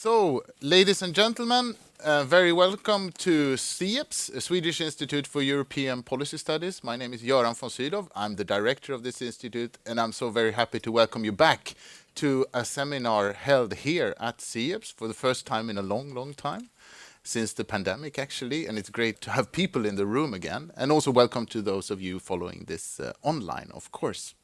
So, ladies and gentlemen, very welcome to SIEPS, Swedish Institute for European Policy Studies. My name is Göran von Sydow. I'm the director of this institute, and I'm so very happy to welcome you back to a seminar held here at SIEPS for the first time in a long, long time, since the pandemic actually, and it's great to have people in the room again, and also welcome to those of you following this online, of course.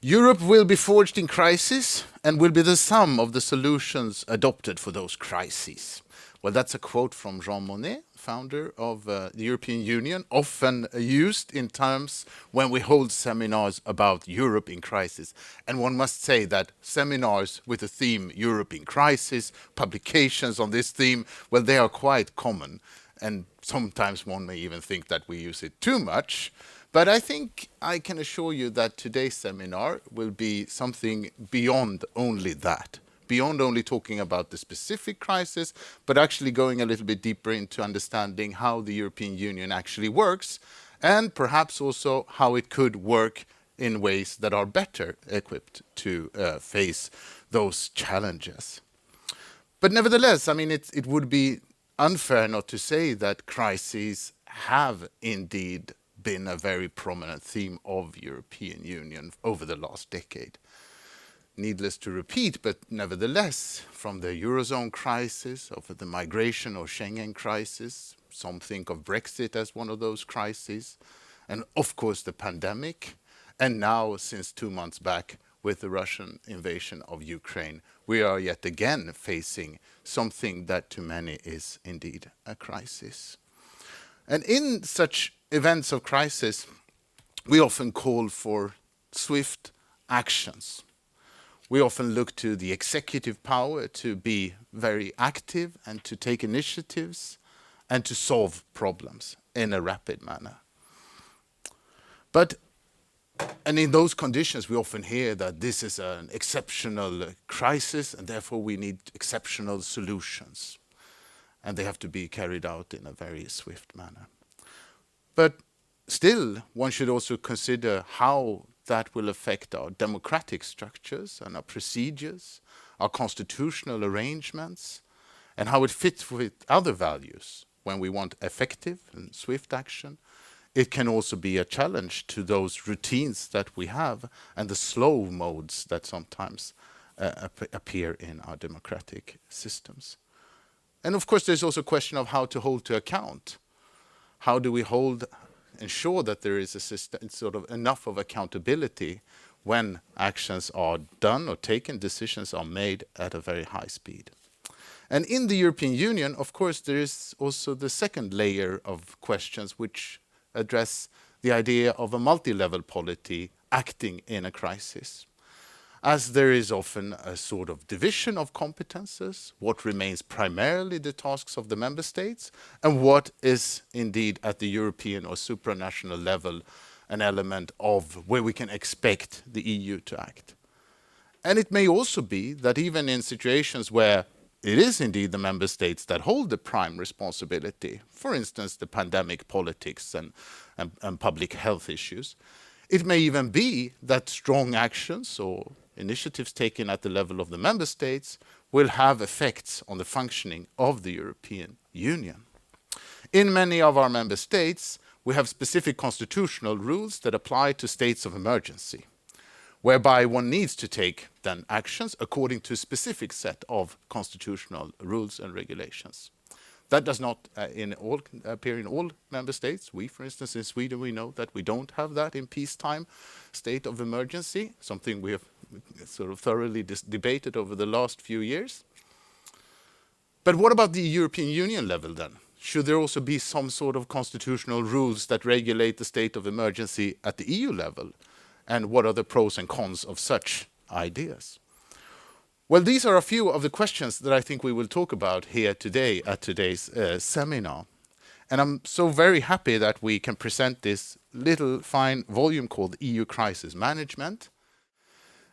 Europe will be forged in crisis and will be the sum of the solutions adopted for those crises. Well, that's a quote from Jean Monnet, founder of the European Union, often used in terms when we hold seminars about Europe in crisis. And one must say that seminars with the theme Europe in crisis, publications on this theme, well, they are quite common. And sometimes one may even think that we use it too much. But I think I can assure you that today's seminar will be something beyond only that, beyond only talking about the specific crisis, but actually going a little bit deeper into understanding how the European Union actually works, and perhaps also how it could work in ways that are better equipped to face those challenges. But nevertheless, I mean, it would be unfair not to say that crises have indeed been a very prominent theme of European Union over the last decade. Needless to repeat, but nevertheless, from the Eurozone crisis, over the migration or Schengen crisis, some think of Brexit as one of those crises, and of course the pandemic, and now since 2 months back with the Russian invasion of Ukraine, we are yet again facing something that to many is indeed a crisis. And in such events of crisis, we often call for swift actions. We often look to the executive power to be very active and to take initiatives and to solve problems in a rapid manner. And in those conditions, we often hear that this is an exceptional crisis and therefore we need exceptional solutions. And they have to be carried out in a very swift manner. But still, one should also consider how that will affect our democratic structures and our procedures, our constitutional arrangements, and how it fits with other values. When we want effective and swift action, it can also be a challenge to those routines that we have and the slow modes that sometimes appear in our democratic systems. And of course, there's also a question of how to hold to account. How do we ensure that there is a system, sort of enough of accountability when actions are done or taken, decisions are made at a very high speed? And in the European Union, of course, there is also the second layer of questions which address the idea of a multi-level polity acting in a crisis. As there is often a sort of division of competences, what remains primarily the tasks of the member states, and what is indeed at the European or supranational level an element of where we can expect the EU to act. And it may also be that even in situations where it is indeed the member states that hold the prime responsibility, for instance, the pandemic politics and public health issues, it may even be that strong actions or initiatives taken at the level of the member states will have effects on the functioning of the European Union. In many of our member states, we have specific constitutional rules that apply to states of emergency, whereby one needs to take then actions according to a specific set of constitutional rules and regulations. That does not appear in all member states. We, for instance, in Sweden, we know that we don't have that in peacetime state of emergency, something we have sort of thoroughly debated over the last few years. But what about the European Union level then? Should there also be some sort of constitutional rules that regulate the state of emergency at the EU level? And what are the pros and cons of such ideas? Well, these are a few of the questions that I think we will talk about here today at today's seminar. And I'm so very happy that we can present this little fine volume called EU Crisis Management.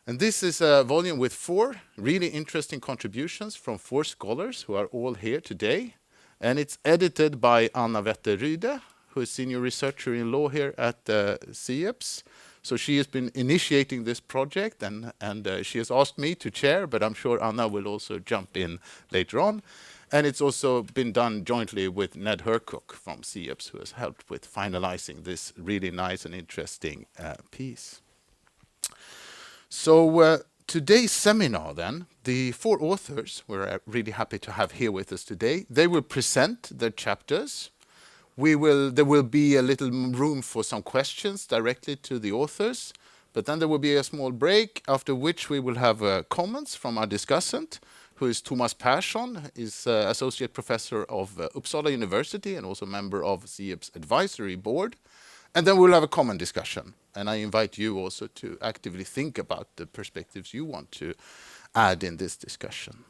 And this is a volume with 4 really interesting contributions from 4 scholars who are all here today. And it's edited by Anna Wetterryd, who is senior researcher in law here at SIEPS. So she has been initiating this project, and she has asked me to chair, but I'm sure Anna will also jump in later on. And it's also been done jointly with Ned Hercock from CEOPS, who has helped with finalizing this really nice and interesting piece. So today's seminar then, the 4 authors we're really happy to have here with us today. They will present their chapters. There will be a little room for some questions directly to the authors, but then there will be a small break, after which we will have comments from our discussant, who is Thomas Persson, is Associate Professor of Uppsala University and also member of CEOPS Advisory Board. And then we'll have a common discussion. And I invite you also to actively think about the perspectives you want to add in this discussion.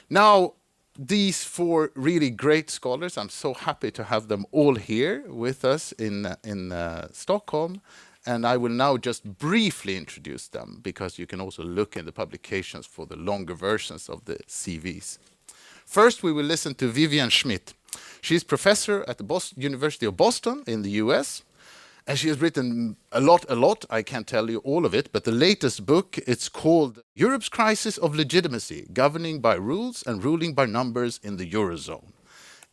Now, these 4 really great scholars, I'm so happy to have them all here with us in Stockholm. And I will now just briefly introduce them, because you can also look in the publications for the longer versions of the CVs. First, we will listen to Vivian Schmidt. She's professor at the University of Boston in the US. And she has written a lot. I can't tell you all of it, but the latest book, it's called Europe's Crisis of Legitimacy, Governing by Rules and Ruling by Numbers in the Eurozone.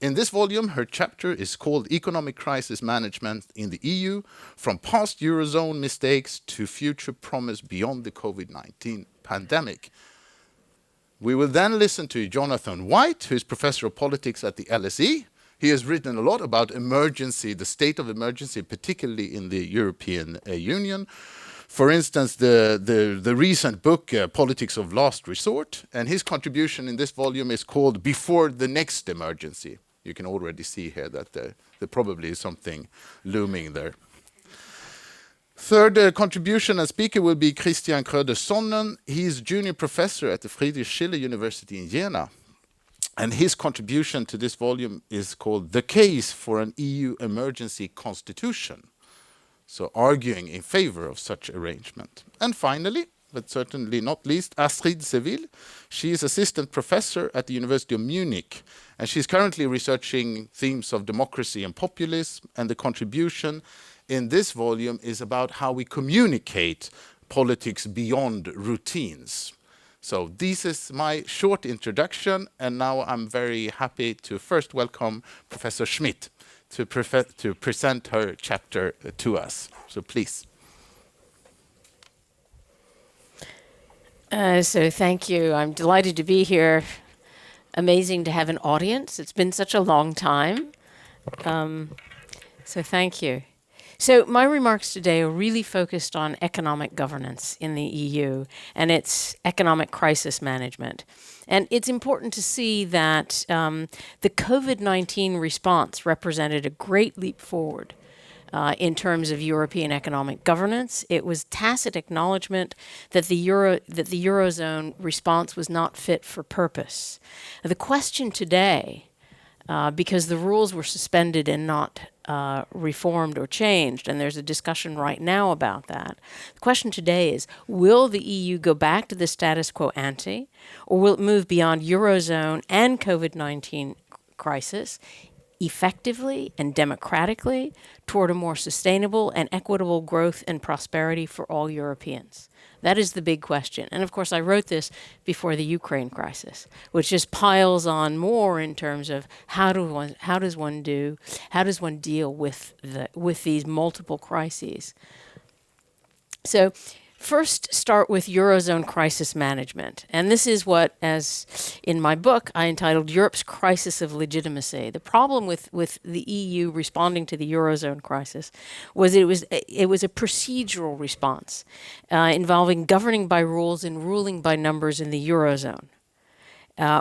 In this volume, her chapter is called Economic Crisis Management in the EU, from past Eurozone mistakes to future promise beyond the COVID-19 pandemic. We will then listen to Jonathan White, who is professor of politics at the LSE. He has written a lot about emergency, the state of emergency, particularly in the European Union. For instance, the recent book, Politics of Last Resort, and his contribution in this volume is called Before the Next Emergency. You can already see here that there probably is something looming there. Third contribution and speaker will be Christian Kröder-Sonnen. He is junior professor at the Friedrich Schiller University in Jena. And his contribution to this volume is called The Case for an EU Emergency Constitution. So arguing in favor of such arrangement. And finally, but certainly not least, Astrid Seville. She is assistant professor at the University of Munich, and she's currently researching themes of democracy and populism, and the contribution in this volume is about how we communicate politics beyond routines. So this is my short introduction, and now I'm very happy to first welcome Professor Schmidt to present her chapter to us. So please. So thank you. I'm delighted to be here. Amazing to have an audience. It's been such a long time. So thank you. So my remarks today are really focused on economic governance in the EU and its economic crisis management. And it's important to see that the COVID-19 response represented a great leap forward in terms of European economic governance. It was tacit acknowledgement that the Eurozone response was not fit for purpose. The question today, because the rules were suspended and not reformed or changed, and there's a discussion right now about that. The question today is, will the EU go back to the status quo ante, or will it move beyond Eurozone and COVID-19 crisis effectively and democratically toward a more sustainable and equitable growth and prosperity for all Europeans? That is the big question. And of course, I wrote this before the Ukraine crisis, which just piles on more in terms of how does one deal with these multiple crises. So first, start with Eurozone crisis management. And this is what, as in my book, I entitled Europe's Crisis of Legitimacy. The problem with the EU responding to the Eurozone crisis was it was a procedural response involving governing by rules and ruling by numbers in the Eurozone,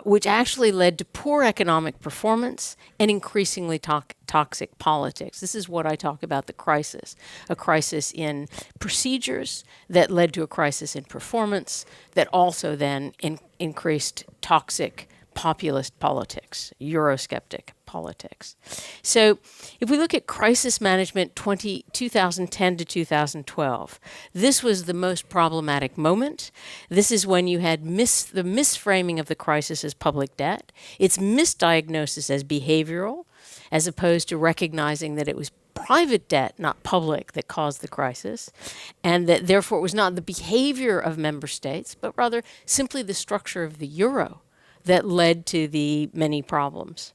which actually led to poor economic performance and increasingly toxic politics. This is what I talk about, the crisis. A crisis in procedures that led to a crisis in performance that also then increased toxic populist politics, Eurosceptic politics. So if we look at crisis management 2010 to 2012, this was the most problematic moment. This is when you had the misframing of the crisis as public debt, its misdiagnosis as behavioral, as opposed to recognizing that it was private debt, not public, that caused the crisis, and that therefore it was not the behavior of member states, but rather simply the structure of the euro that led to the many problems.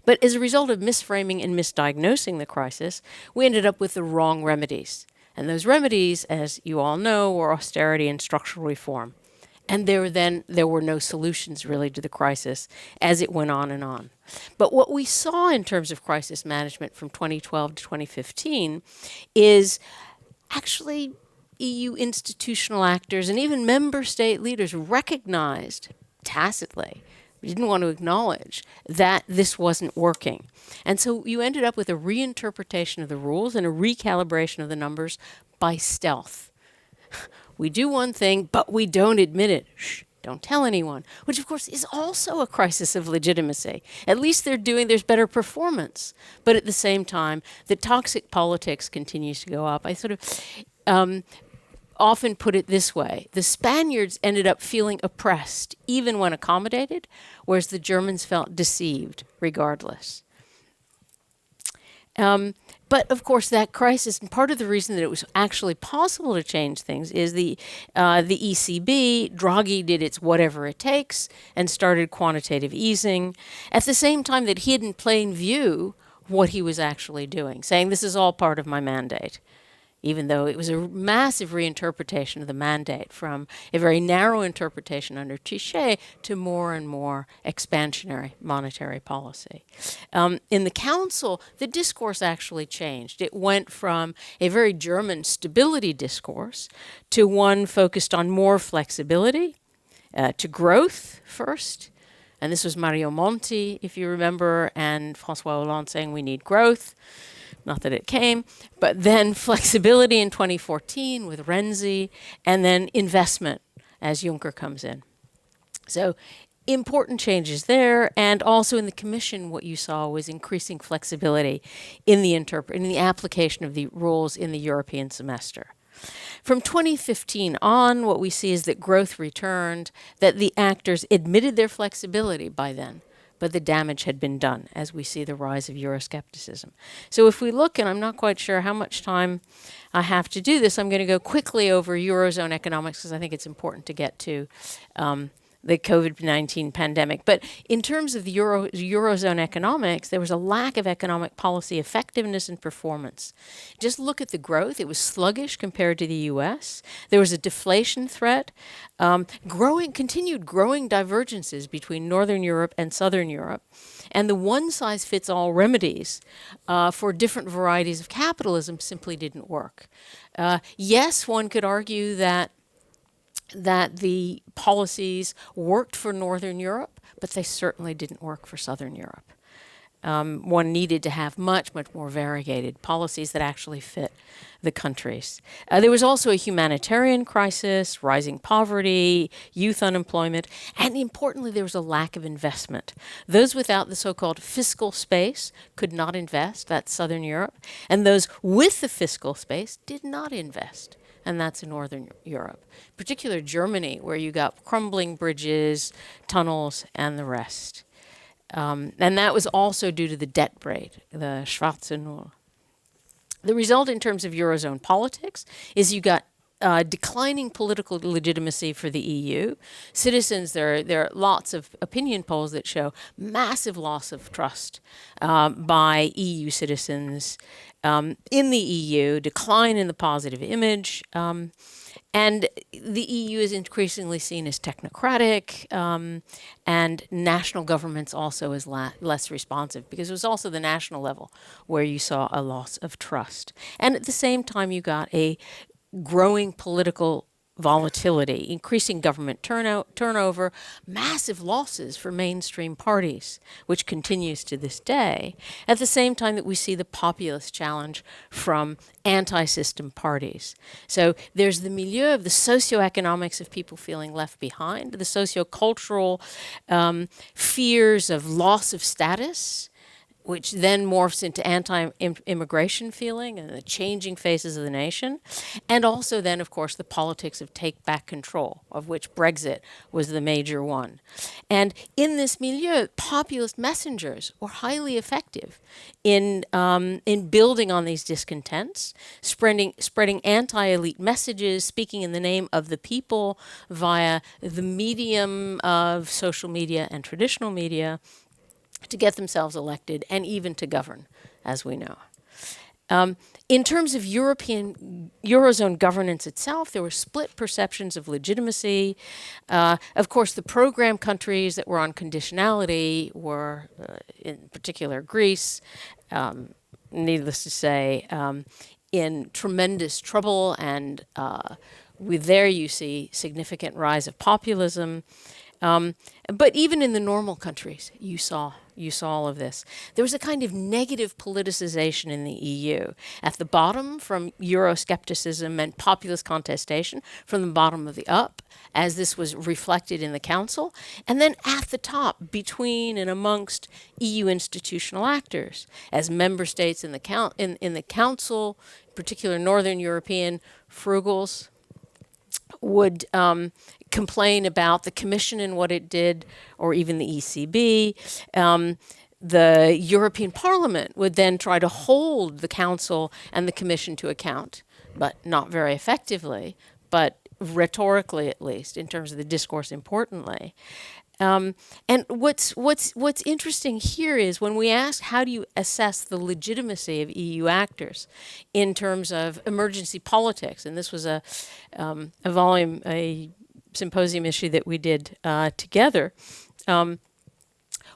But as a result of misframing and misdiagnosing the crisis, we ended up with the wrong remedies. And those remedies, as you all know, were austerity and structural reform. And there were no solutions really to the crisis as it went on and on. But what we saw in terms of crisis management from 2012 to 2015 is actually EU institutional actors and even member state leaders recognized tacitly, didn't want to acknowledge that this wasn't working. And so you ended up with a reinterpretation of the rules and a recalibration of the numbers by stealth. We do one thing, but we don't admit it. Shh, don't tell anyone, which of course is also a crisis of legitimacy. At least there's better performance. But at the same time, the toxic politics continues to go up. I sort of often put it this way. The Spaniards ended up feeling oppressed, even when accommodated, whereas the Germans felt deceived, regardless. But of course, that crisis, and part of the reason that it was actually possible to change things is the ECB, Draghi did its whatever it takes and started quantitative easing, at the same time that he had in plain view what he was actually doing, saying this is all part of my mandate, even though it was a massive reinterpretation of the mandate from a very narrow interpretation under Trichet to more and more expansionary monetary policy. In the Council, the discourse actually changed. It went from a very German stability discourse to one focused on more flexibility, to growth first. And this was Mario Monti, if you remember, and François Hollande saying we need growth. Not that it came, but then flexibility in 2014 with Renzi, and then investment as Juncker comes in. So important changes there, and also in the Commission what you saw was increasing flexibility in the application of the rules in the European semester. From 2015 on, what we see is that growth returned, that the actors admitted their flexibility by then, but the damage had been done as we see the rise of Euroscepticism. So if we look, and I'm not quite sure how much time I have to do this, I'm going to go quickly over Eurozone economics because I think it's important to get to the COVID-19 pandemic. But in terms of the Eurozone economics, there was a lack of economic policy effectiveness and performance. Just look at the growth. It was sluggish compared to the US. There was a deflation threat, continued growing divergences between Northern Europe and Southern Europe. And the one-size-fits-all remedies for different varieties of capitalism simply didn't work. Yes, one could argue that the policies worked for Northern Europe, but they certainly didn't work for Southern Europe. One needed to have much, much more variegated policies that actually fit the countries. There was also a humanitarian crisis, rising poverty, youth unemployment, and importantly, there was a lack of investment. Those without the so-called fiscal space could not invest, that's Southern Europe, and those with the fiscal space did not invest. And that's in Northern Europe, particularly Germany, where you got crumbling bridges, tunnels, and the rest. And that was also due to the debt braid, the Schwarze Null. The result in terms of Eurozone politics is you got declining political legitimacy for the EU. Citizens, there are lots of opinion polls that show massive loss of trust by EU citizens in the EU, decline in the positive image, and the EU is increasingly seen as technocratic, and national governments also as less responsive, because it was also the national level where you saw a loss of trust. And at the same time, you got a growing political volatility, increasing government turnover, massive losses for mainstream parties, which continues to this day, at the same time that we see the populist challenge from anti-system parties. So there's the milieu of the socioeconomics of people feeling left behind, the sociocultural fears of loss of status, which then morphs into anti-immigration feeling and the changing faces of the nation. And also then, of course, the politics of take back control, of which Brexit was the major one. And in this milieu, populist messengers were highly effective in building on these discontents, spreading anti-elite messages, speaking in the name of the people via the medium of social media and traditional media, to get themselves elected and even to govern, as we know. In terms of Eurozone governance itself, there were split perceptions of legitimacy. Of course, the program countries that were on conditionality were, in particular, Greece, needless to say, in tremendous trouble, and there you see significant rise of populism. But even in the normal countries, you saw all of this. There was a kind of negative politicization in the EU. At the bottom, from Euroscepticism and populist contestation, from the bottom of the up, as this was reflected in the Council, and then at the top, between and amongst EU institutional actors, as member states in the Council, in particular Northern European frugals, would complain about the Commission and what it did, or even the ECB. The European Parliament would then try to hold the Council and the Commission to account, but not very effectively, but rhetorically at least, in terms of the discourse importantly. And what's interesting here is when we ask how do you assess the legitimacy of EU actors in terms of emergency politics, and this was a symposium issue that we did together.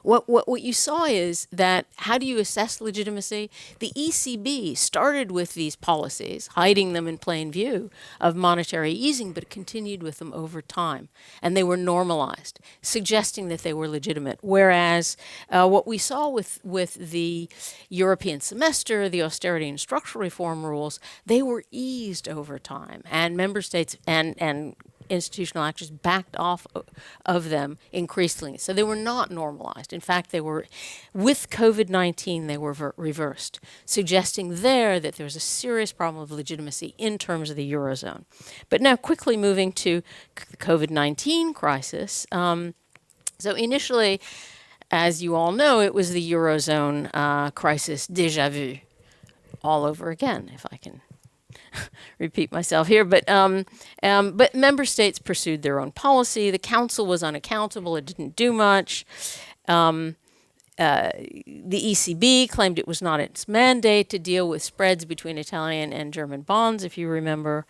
What you saw is that how do you assess legitimacy? The ECB started with these policies, hiding them in plain view, of monetary easing, but continued with them over time. And they were normalized, suggesting that they were legitimate. Whereas what we saw with the European semester, the austerity and structural reform rules, they were eased over time. And member states and institutional actors backed off of them increasingly. So they were not normalized. In fact, they were, with COVID-19, they were reversed, suggesting there that there was a serious problem of legitimacy in terms of the Eurozone. But now quickly moving to the COVID-19 crisis. So initially, as you all know, it was the Eurozone crisis déjà vu, all over again, if I can repeat myself here, but member states pursued their own policy. The Council was unaccountable. It didn't do much. The ECB claimed it was not its mandate to deal with spreads between Italian and German bonds, if you remember.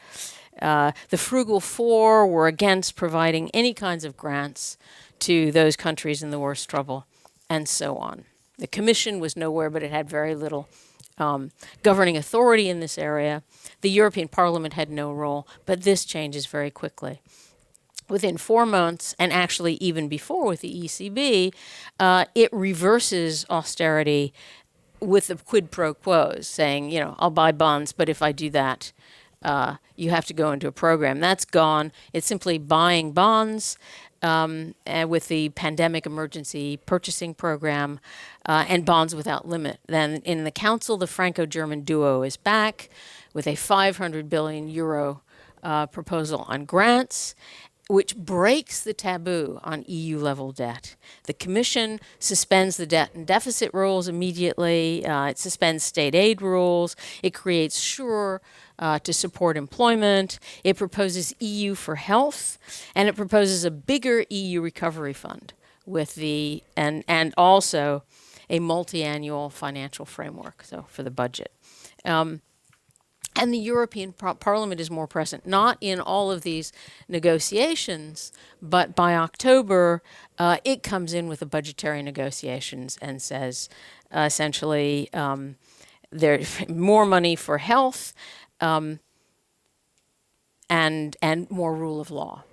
The Frugal Four were against providing any kinds of grants to those countries in the worst trouble, and so on. The Commission was nowhere, but it had very little governing authority in this area. The European Parliament had no role, but this changes very quickly. Within 4 months, and actually even before with the ECB, it reverses austerity with the quid pro quos, saying, I'll buy bonds, but if I do that, you have to go into a program. That's gone. It's simply buying bonds and with the pandemic emergency purchasing program and bonds without limit. Then in the Council, the Franco-German duo is back with a 500 billion euro proposal on grants, which breaks the taboo on EU-level debt. The Commission suspends the debt and deficit rules immediately. It suspends state aid rules. It creates SURE to support employment. It proposes EU for health, and it proposes a bigger EU recovery fund with and also a multi-annual financial framework, so for the budget. And the European Parliament is more present, not in all of these negotiations, but by October, it comes in with the budgetary negotiations and says, essentially, there's more money for health and more rule of law,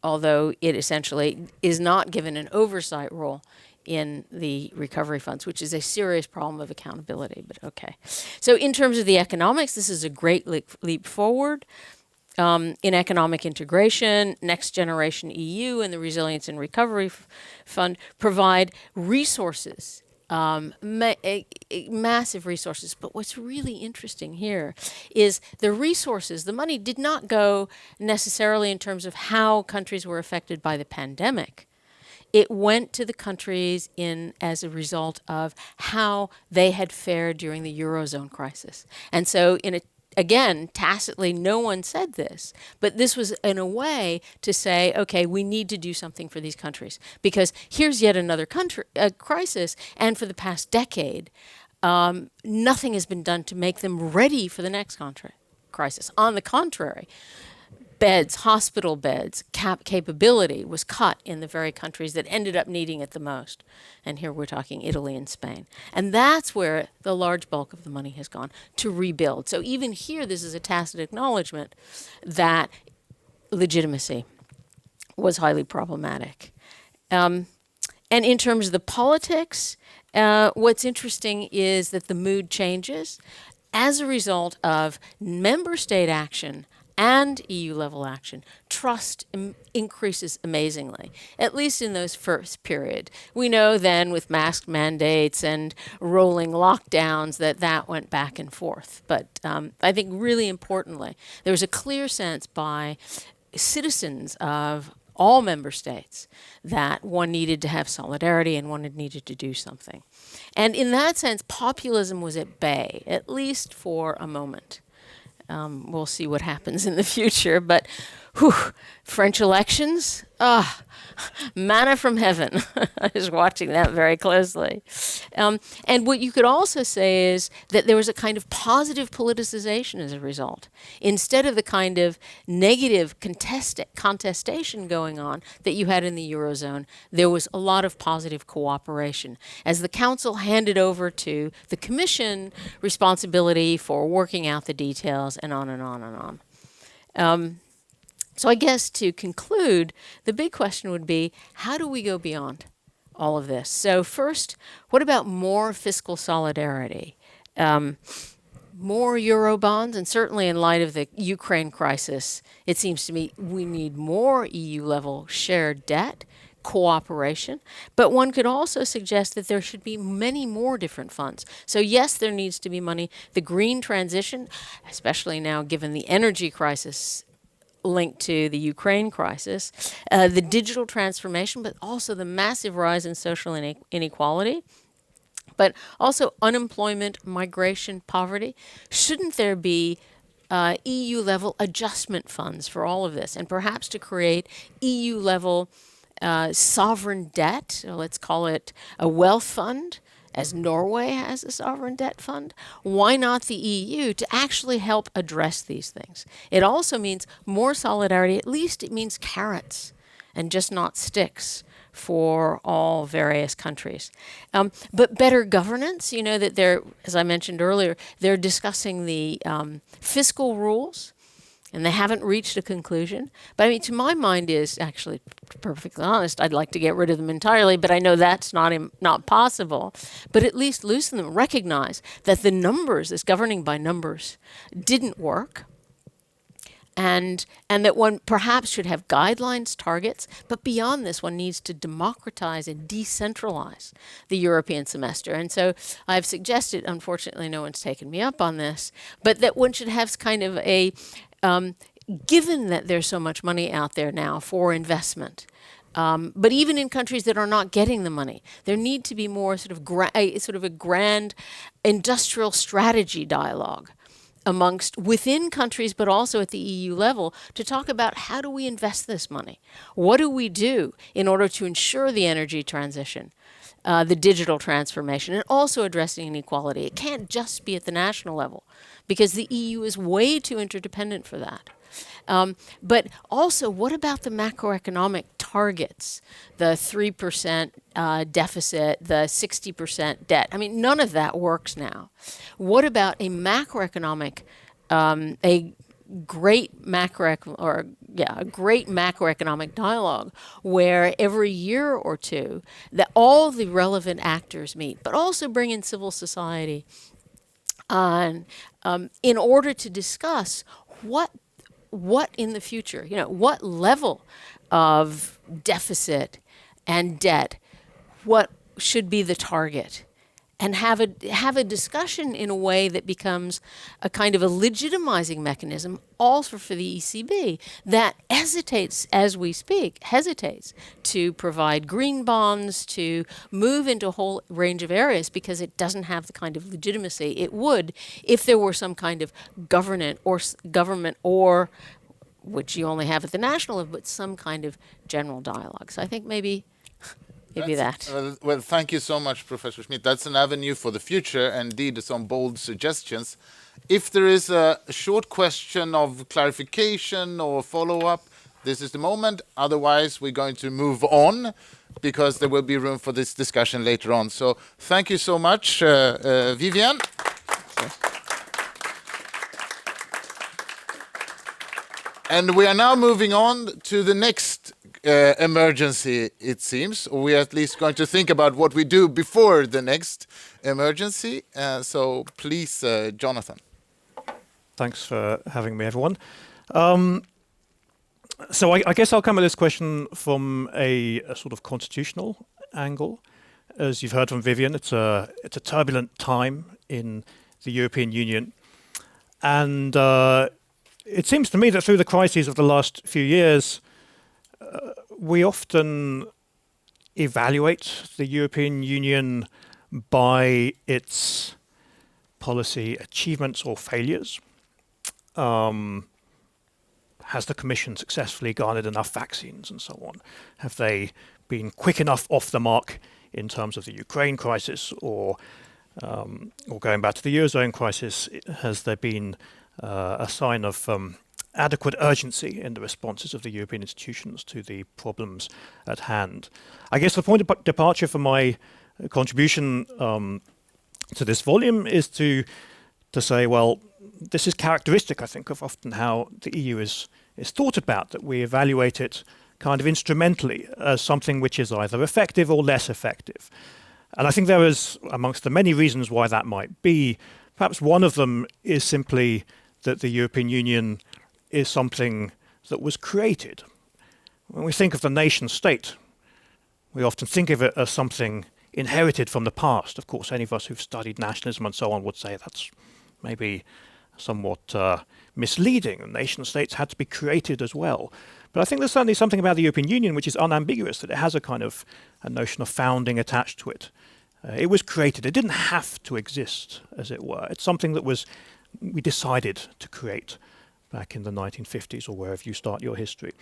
although it essentially is not given an oversight role in the recovery funds, which is a serious problem of accountability, but okay. So in terms of the economics, this is a great leap forward. In economic integration, Next Generation EU and the Resilience and Recovery Fund provide resources massive resources. But what's really interesting here is the resources, the money did not go necessarily in terms of how countries were affected by the pandemic. It went to the countries in as a result of how they had fared during the Eurozone crisis. And so again, tacitly, no one said this, but this was in a way to say, okay, we need to do something for these countries because here's yet another crisis, and for the past decade, nothing has been done to make them ready for the next crisis. On the contrary, hospital beds, capability was cut in the very countries that ended up needing it the most. And here we're talking Italy and Spain. And that's where the large bulk of the money has gone, to rebuild. So even here, this is a tacit acknowledgement that legitimacy was highly problematic. And in terms of the politics, what's interesting is that the mood changes as a result of member state action and EU-level action. Trust increases amazingly, at least in those first period. We know then with mask mandates and rolling lockdowns that went back and forth. But I think really importantly, there was a clear sense by citizens of all member states that one needed to have solidarity and one needed to do something. And in that sense, populism was at bay, at least for a moment. We'll see what happens in the future, but French elections, manna from heaven. I was watching that very closely. And what you could also say is that there was a kind of positive politicization as a result. Instead of the kind of negative contestation going on that you had in the Eurozone, there was a lot of positive cooperation. As the Council handed over to the Commission responsibility for working out the details and on and on and on. So I guess to conclude, the big question would be, how do we go beyond all of this? So first, what about more fiscal solidarity? More Eurobonds, and certainly in light of the Ukraine crisis, it seems to me we need more EU-level shared debt, cooperation, but one could also suggest that there should be many more different funds. So yes, there needs to be money. The green transition, especially now given the energy crisis linked to the Ukraine crisis, the digital transformation, but also the massive rise in social inequality, but also unemployment, migration, poverty. Shouldn't there be EU-level adjustment funds for all of this, and perhaps to create EU-level sovereign debt, let's call it a wealth fund, as Norway has a sovereign debt fund? Why not the EU to actually help address these things? It also means more solidarity. At least it means carrots and just not sticks for all various countries. But better governance, you know that they're, as I mentioned earlier, they're discussing the fiscal rules, and they haven't reached a conclusion. But I mean, to my mind is, actually, perfectly honest, I'd like to get rid of them entirely, but I know that's not possible. But at least loosen them, recognize that the numbers, this governing by numbers, didn't work. And that one perhaps should have guidelines, targets, but beyond this, one needs to democratize and decentralize the European semester. And so I've suggested, unfortunately, no one's taken me up on this, but that one should have kind of a given that there's so much money out there now for investment, but even in countries that are not getting the money, there need to be more sort of a grand industrial strategy dialogue within countries, but also at the EU level, to talk about how do we invest this money? What do we do in order to ensure the energy transition? The digital transformation, and also addressing inequality. It can't just be at the national level, because the EU is way too interdependent for that. But also, what about the macroeconomic targets? The 3% deficit, the 60% debt. I mean, none of that works now. What about a macroeconomic, a great macroeconomic dialogue where every year or two that all the relevant actors meet, but also bring in civil society on in order to discuss what in the future, what level of deficit and debt, what should be the target, and have a discussion in a way that becomes a kind of a legitimizing mechanism also for the ECB that hesitates, as we speak, hesitates to provide green bonds, to move into a whole range of areas because it doesn't have the kind of legitimacy it would if there were some kind of government or which you only have at the national level, but some kind of general dialogue. So I think maybe that. Well, thank you so much, Professor Schmidt. That's an avenue for the future, and indeed some bold suggestions. If there is a short question of clarification or follow-up, this is the moment. Otherwise, we're going to move on because there will be room for this discussion later on. So thank you so much, Vivian. And we are now moving on to the next emergency, it seems. Or we are at least going to think about what we do before the next emergency. So please, Jonathan. Thanks for having me, everyone. So I guess I'll come at this question from a sort of constitutional angle. As you've heard from Vivian, it's a turbulent time in the European Union. And it seems to me that through the crises of the last few years, we often evaluate the European Union by its policy achievements or failures. Has the Commission successfully garnered enough vaccines and so on? Have they been quick enough off the mark in terms of the Ukraine crisis, or going back to the Eurozone crisis, has there been a sign of adequate urgency in the responses of the European institutions to the problems at hand? I guess the point of departure for my contribution to this volume is to say, well, this is characteristic, I think, of often how the EU is thought about, that we evaluate it kind of instrumentally as something which is either effective or less effective. And I think there is, amongst the many reasons why that might be, perhaps one of them is simply that the European Union is something that was created. When we think of the nation state, we often think of it as something inherited from the past. Of course, any of us who've studied nationalism and so on would say that's maybe somewhat misleading. Nation states had to be created as well. But I think there's certainly something about the European Union which is unambiguous, that it has a kind of a notion of founding attached to it. It was created. It didn't have to exist, as it were. It's something that we decided to create back in the 1950s or wherever you start your history.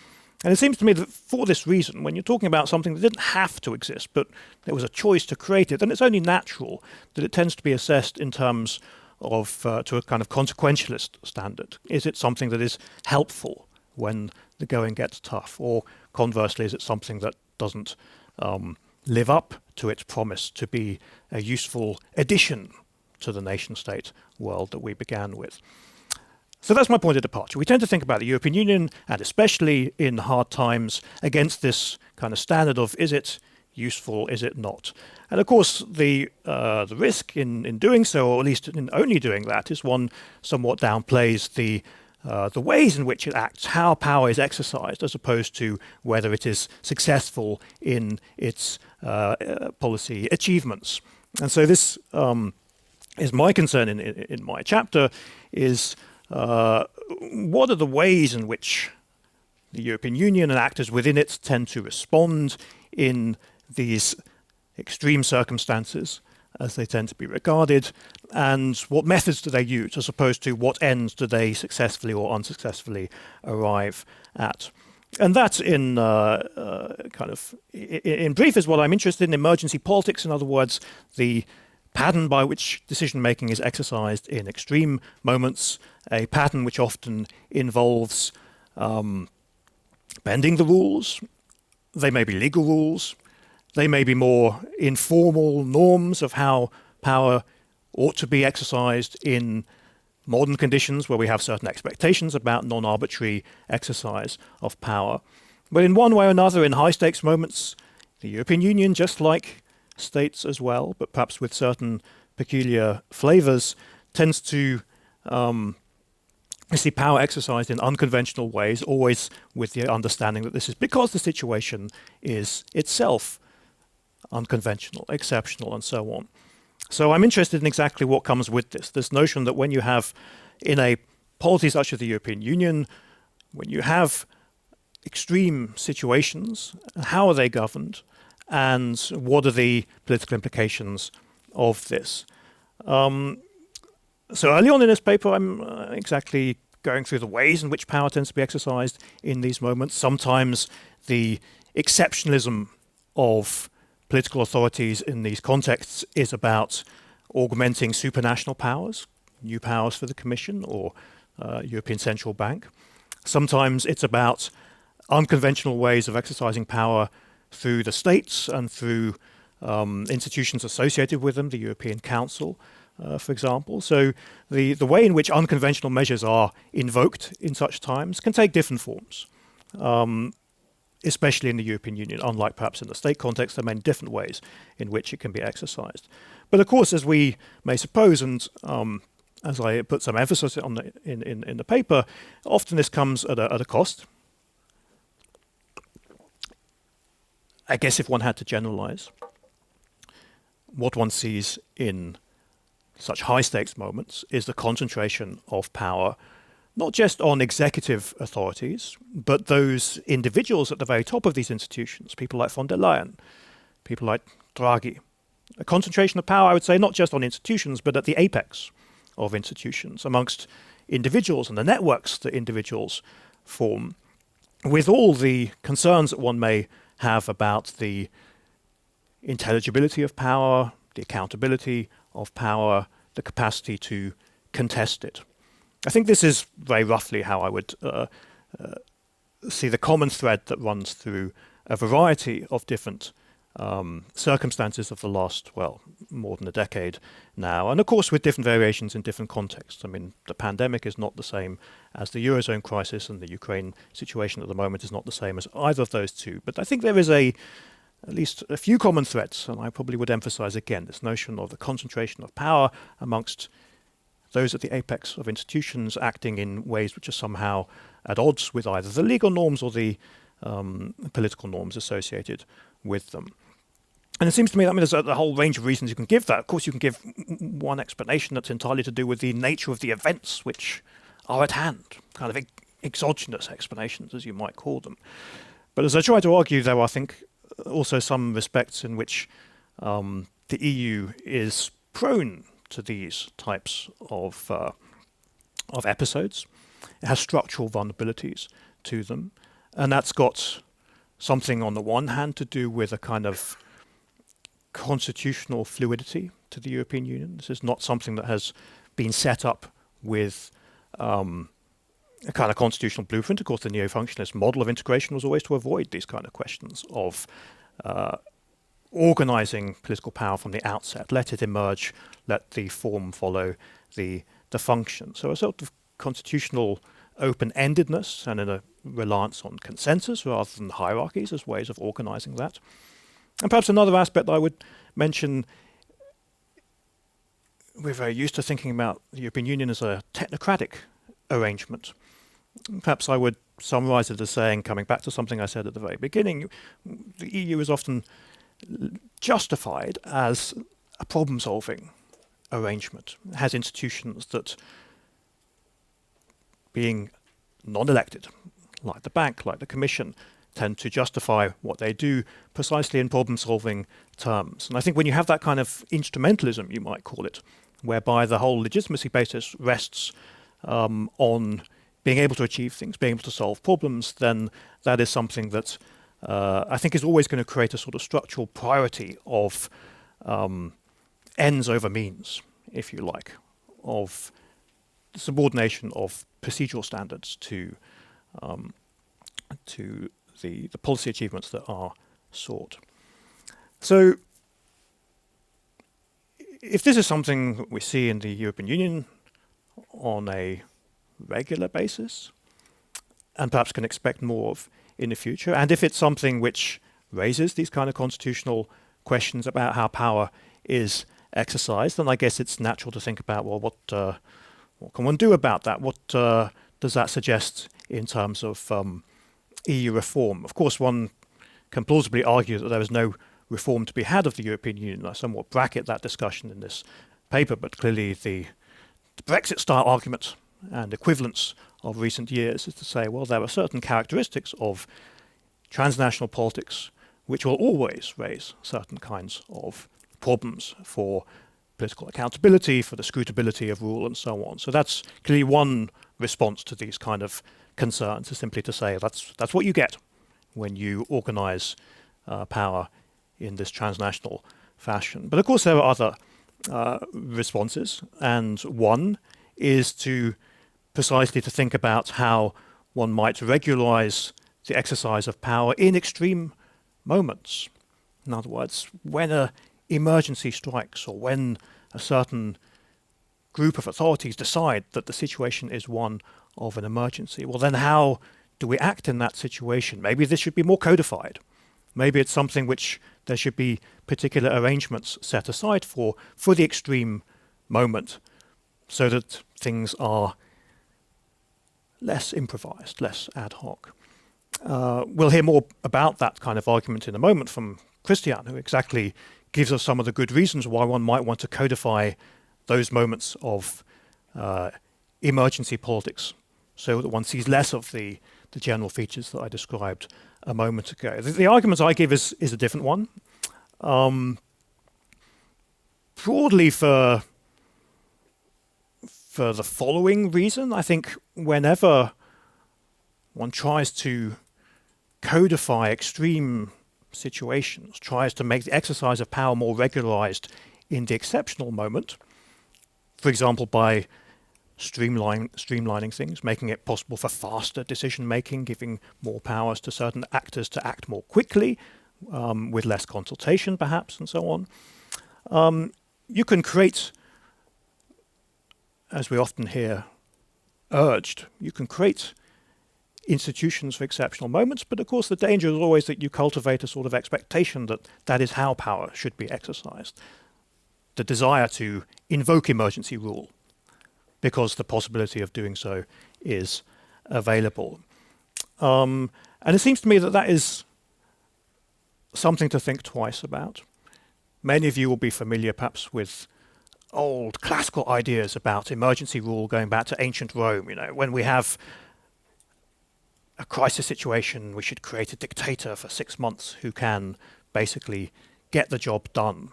And it seems to me that for this reason, when you're talking about something that didn't have to exist, but there was a choice to create it, then it's only natural that it tends to be assessed in terms of to a kind of consequentialist standard. Is it something that is helpful when the going gets tough? Or conversely, is it something that doesn't live up to its promise to be a useful addition to the nation-state world that we began with? So that's my point of departure. We tend to think about the European Union, and especially in hard times, against this kind of standard of, is it useful, is it not? And of course, the risk in doing so, or at least in only doing that, is one somewhat downplays the ways in which it acts, how power is exercised, as opposed to whether it is successful in its policy achievements. And so this is my concern in my chapter, is what are the ways in which the European Union and actors within it tend to respond in these extreme circumstances, as they tend to be regarded, and what methods do they use, as opposed to what ends do they successfully or unsuccessfully arrive at. And that, in brief, is what I'm interested in: emergency politics. In other words, the pattern by which decision-making is exercised in extreme moments, a pattern which often involves bending the rules. They may be legal rules. They may be more informal norms of how power ought to be exercised in modern conditions where we have certain expectations about non-arbitrary exercise of power. But in one way or another, in high-stakes moments, the European Union, just like states as well, but perhaps with certain peculiar flavors, tends to see power exercised in unconventional ways, always with the understanding that this is because the situation is itself unconventional, exceptional, and so on. So I'm interested in exactly what comes with this notion that when you have, in a polity such as the European Union, when you have extreme situations, how are they governed, and what are the political implications of this? So early on in this paper, I'm exactly going through the ways in which power tends to be exercised in these moments. Sometimes the exceptionalism of political authorities in these contexts is about augmenting supranational powers, new powers for the Commission or European Central Bank. Sometimes it's about unconventional ways of exercising power through the states and through institutions associated with them, the European Council, for example. So the way in which unconventional measures are invoked in such times can take different forms, especially in the European Union. Unlike perhaps in the state context, there are many different ways in which it can be exercised. But of course, as we may suppose, and as I put some emphasis on in the paper, often this comes at a cost. I guess if one had to generalize, what one sees in such high stakes moments is the concentration of power, not just on executive authorities, but those individuals at the very top of these institutions, people like von der Leyen, people like Draghi. A concentration of power, I would say, not just on institutions, but at the apex of institutions, amongst individuals and the networks that individuals form, with all the concerns that one may have about the intelligibility of power, the accountability of power, the capacity to contest it. I think this is very roughly how I would see the common thread that runs through a variety of different circumstances of the last, well, more than a decade now, and of course with different variations in different contexts. I mean, the pandemic is not the same as the Eurozone crisis, and the Ukraine situation at the moment is not the same as either of those two. But I think there is at least a few common threads, and I probably would emphasize again this notion of the concentration of power amongst those at the apex of institutions acting in ways which are somehow at odds with either the legal norms or the political norms associated with them. And it seems to me, I mean, there's a whole range of reasons you can give that. Of course, you can give one explanation that's entirely to do with the nature of the events which are at hand, kind of exogenous explanations, as you might call them. But as I try to argue, there are, I think, also some respects in which the EU is prone to these types of episodes. It has structural vulnerabilities to them, and that's got something on the one hand to do with a kind of constitutional fluidity to the European Union. This is not something that has been set up with a kind of constitutional blueprint. Of course, the neo-functionalist model of integration was always to avoid these kind of questions of organizing political power from the outset, let it emerge, let the form follow the function. So a sort of constitutional open-endedness and a reliance on consensus rather than hierarchies as ways of organizing that. And perhaps another aspect that I would mention, we're very used to thinking about the European Union as a technocratic arrangement. Perhaps I would summarize it as saying, coming back to something I said at the very beginning, the EU is often justified as a problem-solving arrangement. It has institutions that, being non-elected, like the bank, like the Commission, tend to justify what they do precisely in problem-solving terms. And I think when you have that kind of instrumentalism, you might call it, whereby the whole legitimacy basis rests on being able to achieve things, being able to solve problems, then that is something that I think is always going to create a sort of structural priority of ends over means, if you like, of subordination of procedural standards to the policy achievements that are sought. So if this is something that we see in the European Union on a regular basis, and perhaps can expect more of in the future, and if it's something which raises these kind of constitutional questions about how power is exercised, then I guess it's natural to think about, well, what can one do about that? What does that suggest in terms of EU reform? Of course, one can plausibly argue that there is no reform to be had of the European Union. I somewhat bracket that discussion in this paper, but clearly the Brexit-style argument and equivalence of recent years is to say, well, there are certain characteristics of transnational politics which will always raise certain kinds of problems for political accountability, for the scrutability of rule, and so on. So that's clearly one response to these kind of concerns, is simply to say that's what you get when you organize power in this transnational fashion. But of course there are other responses, and one is precisely to think about how one might regularize the exercise of power in extreme moments. In other words, when an emergency strikes, or when a certain group of authorities decide that the situation is one of an emergency, well then how do we act in that situation? Maybe this should be more codified. Maybe it's something which there should be particular arrangements set aside for the extreme moment, so that things are less improvised, less ad hoc. We'll hear more about that kind of argument in a moment from Christian, who exactly gives us some of the good reasons why one might want to codify those moments of emergency politics, so that one sees less of the general features that I described a moment ago. The argument I give is a different one. Broadly for the following reason, I think whenever one tries to codify extreme situations, tries to make the exercise of power more regularized in the exceptional moment, for example, by streamlining things, making it possible for faster decision-making, giving more powers to certain actors to act more quickly, with less consultation perhaps, and so on. You can create, as we often hear urged, you can create institutions for exceptional moments, but of course the danger is always that you cultivate a sort of expectation that that is how power should be exercised. The desire to invoke emergency rule, because the possibility of doing so is available. And it seems to me that that is something to think twice about. Many of you will be familiar perhaps with old classical ideas about emergency rule going back to ancient Rome. When we have a crisis situation, we should create a dictator for 6 months who can basically get the job done.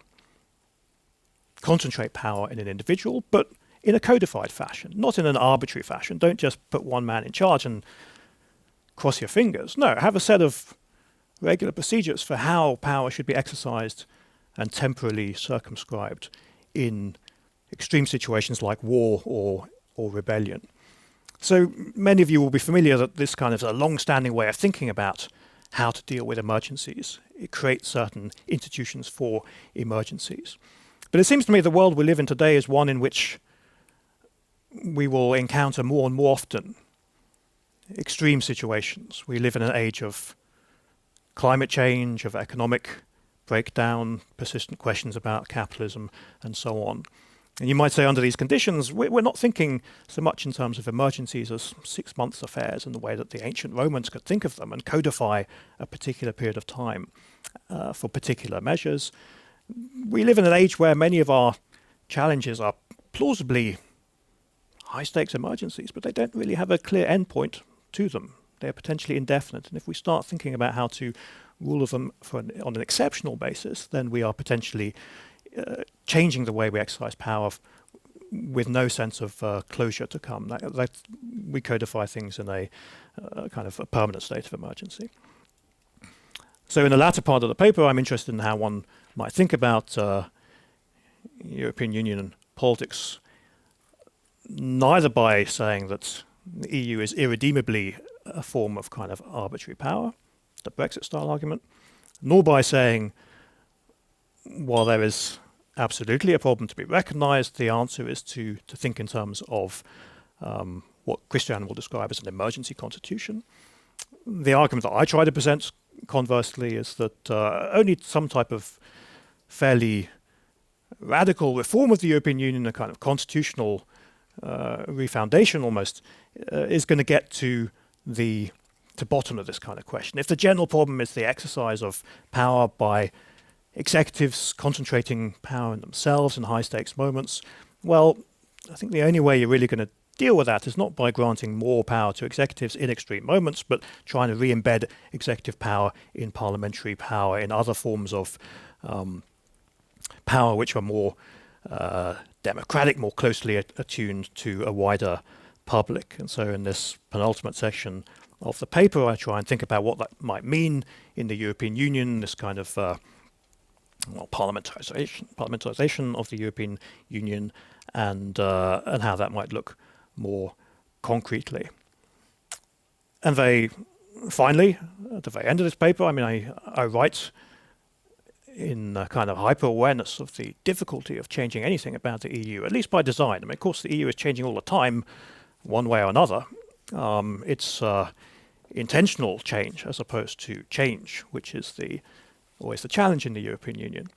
Concentrate power in an individual, but in a codified fashion, not in an arbitrary fashion. Don't just put one man in charge and cross your fingers. No, have a set of regular procedures for how power should be exercised and temporarily circumscribed in extreme situations like war or rebellion. So many of you will be familiar that this kind of a long-standing way of thinking about how to deal with emergencies. It creates certain institutions for emergencies. But it seems to me the world we live in today is one in which we will encounter more and more often extreme situations. We live in an age of climate change, of economic breakdown, persistent questions about capitalism, and so on. And you might say under these conditions, we're not thinking so much in terms of emergencies as 6 months affairs in the way that the ancient Romans could think of them and codify a particular period of time for particular measures. We live in an age where many of our challenges are plausibly high-stakes emergencies, but they don't really have a clear endpoint to them. They are potentially indefinite. And if we start thinking about how to rule of them on an exceptional basis, then we are potentially changing the way we exercise power with no sense of closure to come. We codify things in a kind of a permanent state of emergency. So in the latter part of the paper, I'm interested in how one might think about European Union politics, neither by saying that the EU is irredeemably a form of kind of arbitrary power, the Brexit-style argument, nor by saying, while there is absolutely a problem to be recognized, the answer is to think in terms of what Christian will describe as an emergency constitution. The argument that I try to present, conversely, is that only some type of fairly radical reform of the European Union, a kind of constitutional refoundation almost, is going to get to the bottom of this kind of question. If the general problem is the exercise of power by executives concentrating power in themselves in high-stakes moments. Well, I think the only way you're really going to deal with that is not by granting more power to executives in extreme moments, but trying to re-embed executive power in parliamentary power, in other forms of power which are more democratic, more closely attuned to a wider public. And so in this penultimate section of the paper, I try and think about what that might mean in the European Union, this kind of parliamentarization of the European Union, and how that might look more concretely. And very finally, at the very end of this paper, I mean, I write in a kind of hyper-awareness of the difficulty of changing anything about the EU, at least by design. I mean, of course, the EU is changing all the time, one way or another. It's intentional change as opposed to change, which is always the challenge in the European Union.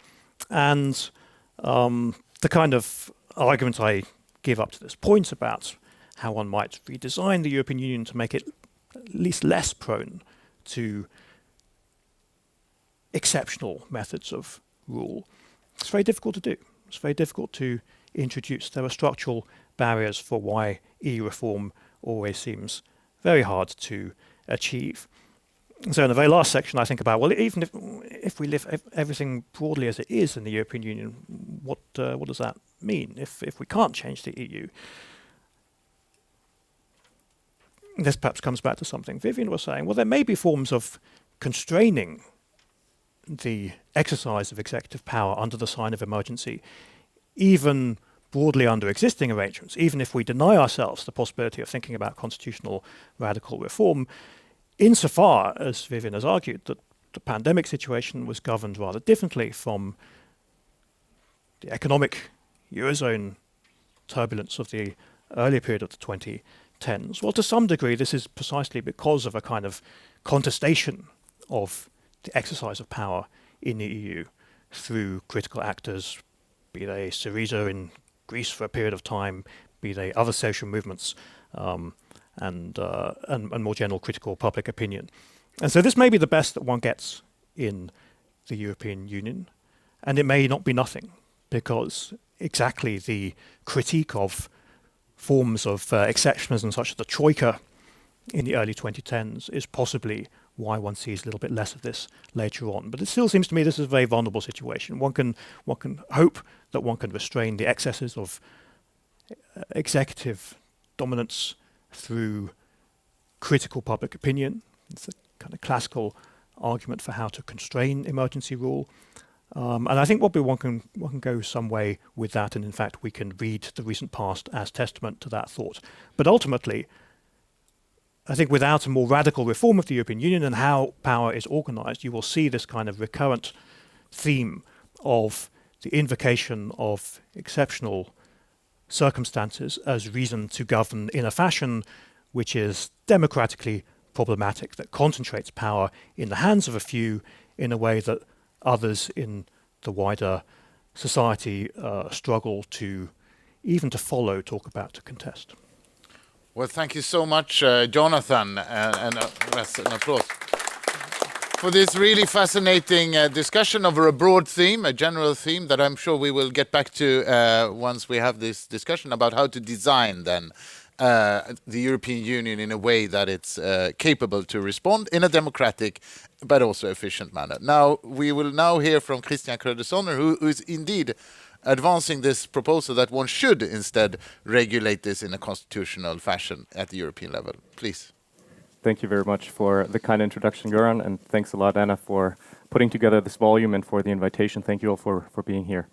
And the kind of argument I give up to this point about how one might redesign the European Union to make it at least less prone to exceptional methods of rule, it's very difficult to do. It's very difficult to introduce. There are structural barriers for why EU reform always seems very hard to achieve. So in the very last section, I think about, well, even if we live everything broadly as it is in the European Union, what does that mean if we can't change the EU? This perhaps comes back to something Vivian was saying. Well, there may be forms of constraining the exercise of executive power under the sign of emergency, even broadly under existing arrangements, even if we deny ourselves the possibility of thinking about constitutional radical reform, insofar as Vivian has argued that the pandemic situation was governed rather differently from the economic Eurozone turbulence of the earlier period of the 2010s. Well, to some degree, this is precisely because of a kind of contestation of the exercise of power in the EU through critical actors, be they Syriza in Greece for a period of time, be they other social movements, and more general critical public opinion. And so this may be the best that one gets in the European Union, and it may not be nothing, because exactly the critique of forms of exceptionalism such as the Troika in the early 2010s is possibly why one sees a little bit less of this later on. But it still seems to me this is a very vulnerable situation. One can hope that one can restrain the excesses of executive dominance through critical public opinion. It's a kind of classical argument for how to constrain emergency rule. And I think one can go some way with that, and in fact we can read the recent past as testament to that thought. But ultimately, I think without a more radical reform of the European Union and how power is organized, you will see this kind of recurrent theme of the invocation of exceptional circumstances as reason to govern in a fashion which is democratically problematic, that concentrates power in the hands of a few in a way that others in the wider society struggle to even to follow, talk about, to contest. Well, thank you so much, Jonathan, and an applause for this really fascinating discussion over a broad theme, a general theme that I'm sure we will get back to once we have this discussion about how to design then the European Union in a way that it's capable to respond in a democratic but also efficient manner. Now, we will now hear from Christian Kröder-Sonner, who is indeed advancing this proposal that one should instead regulate this in a constitutional fashion at the European level. Please. Thank you very much for the kind introduction, Göran, and thanks a lot, Anna, for putting together this volume and for the invitation. Thank you all for being here.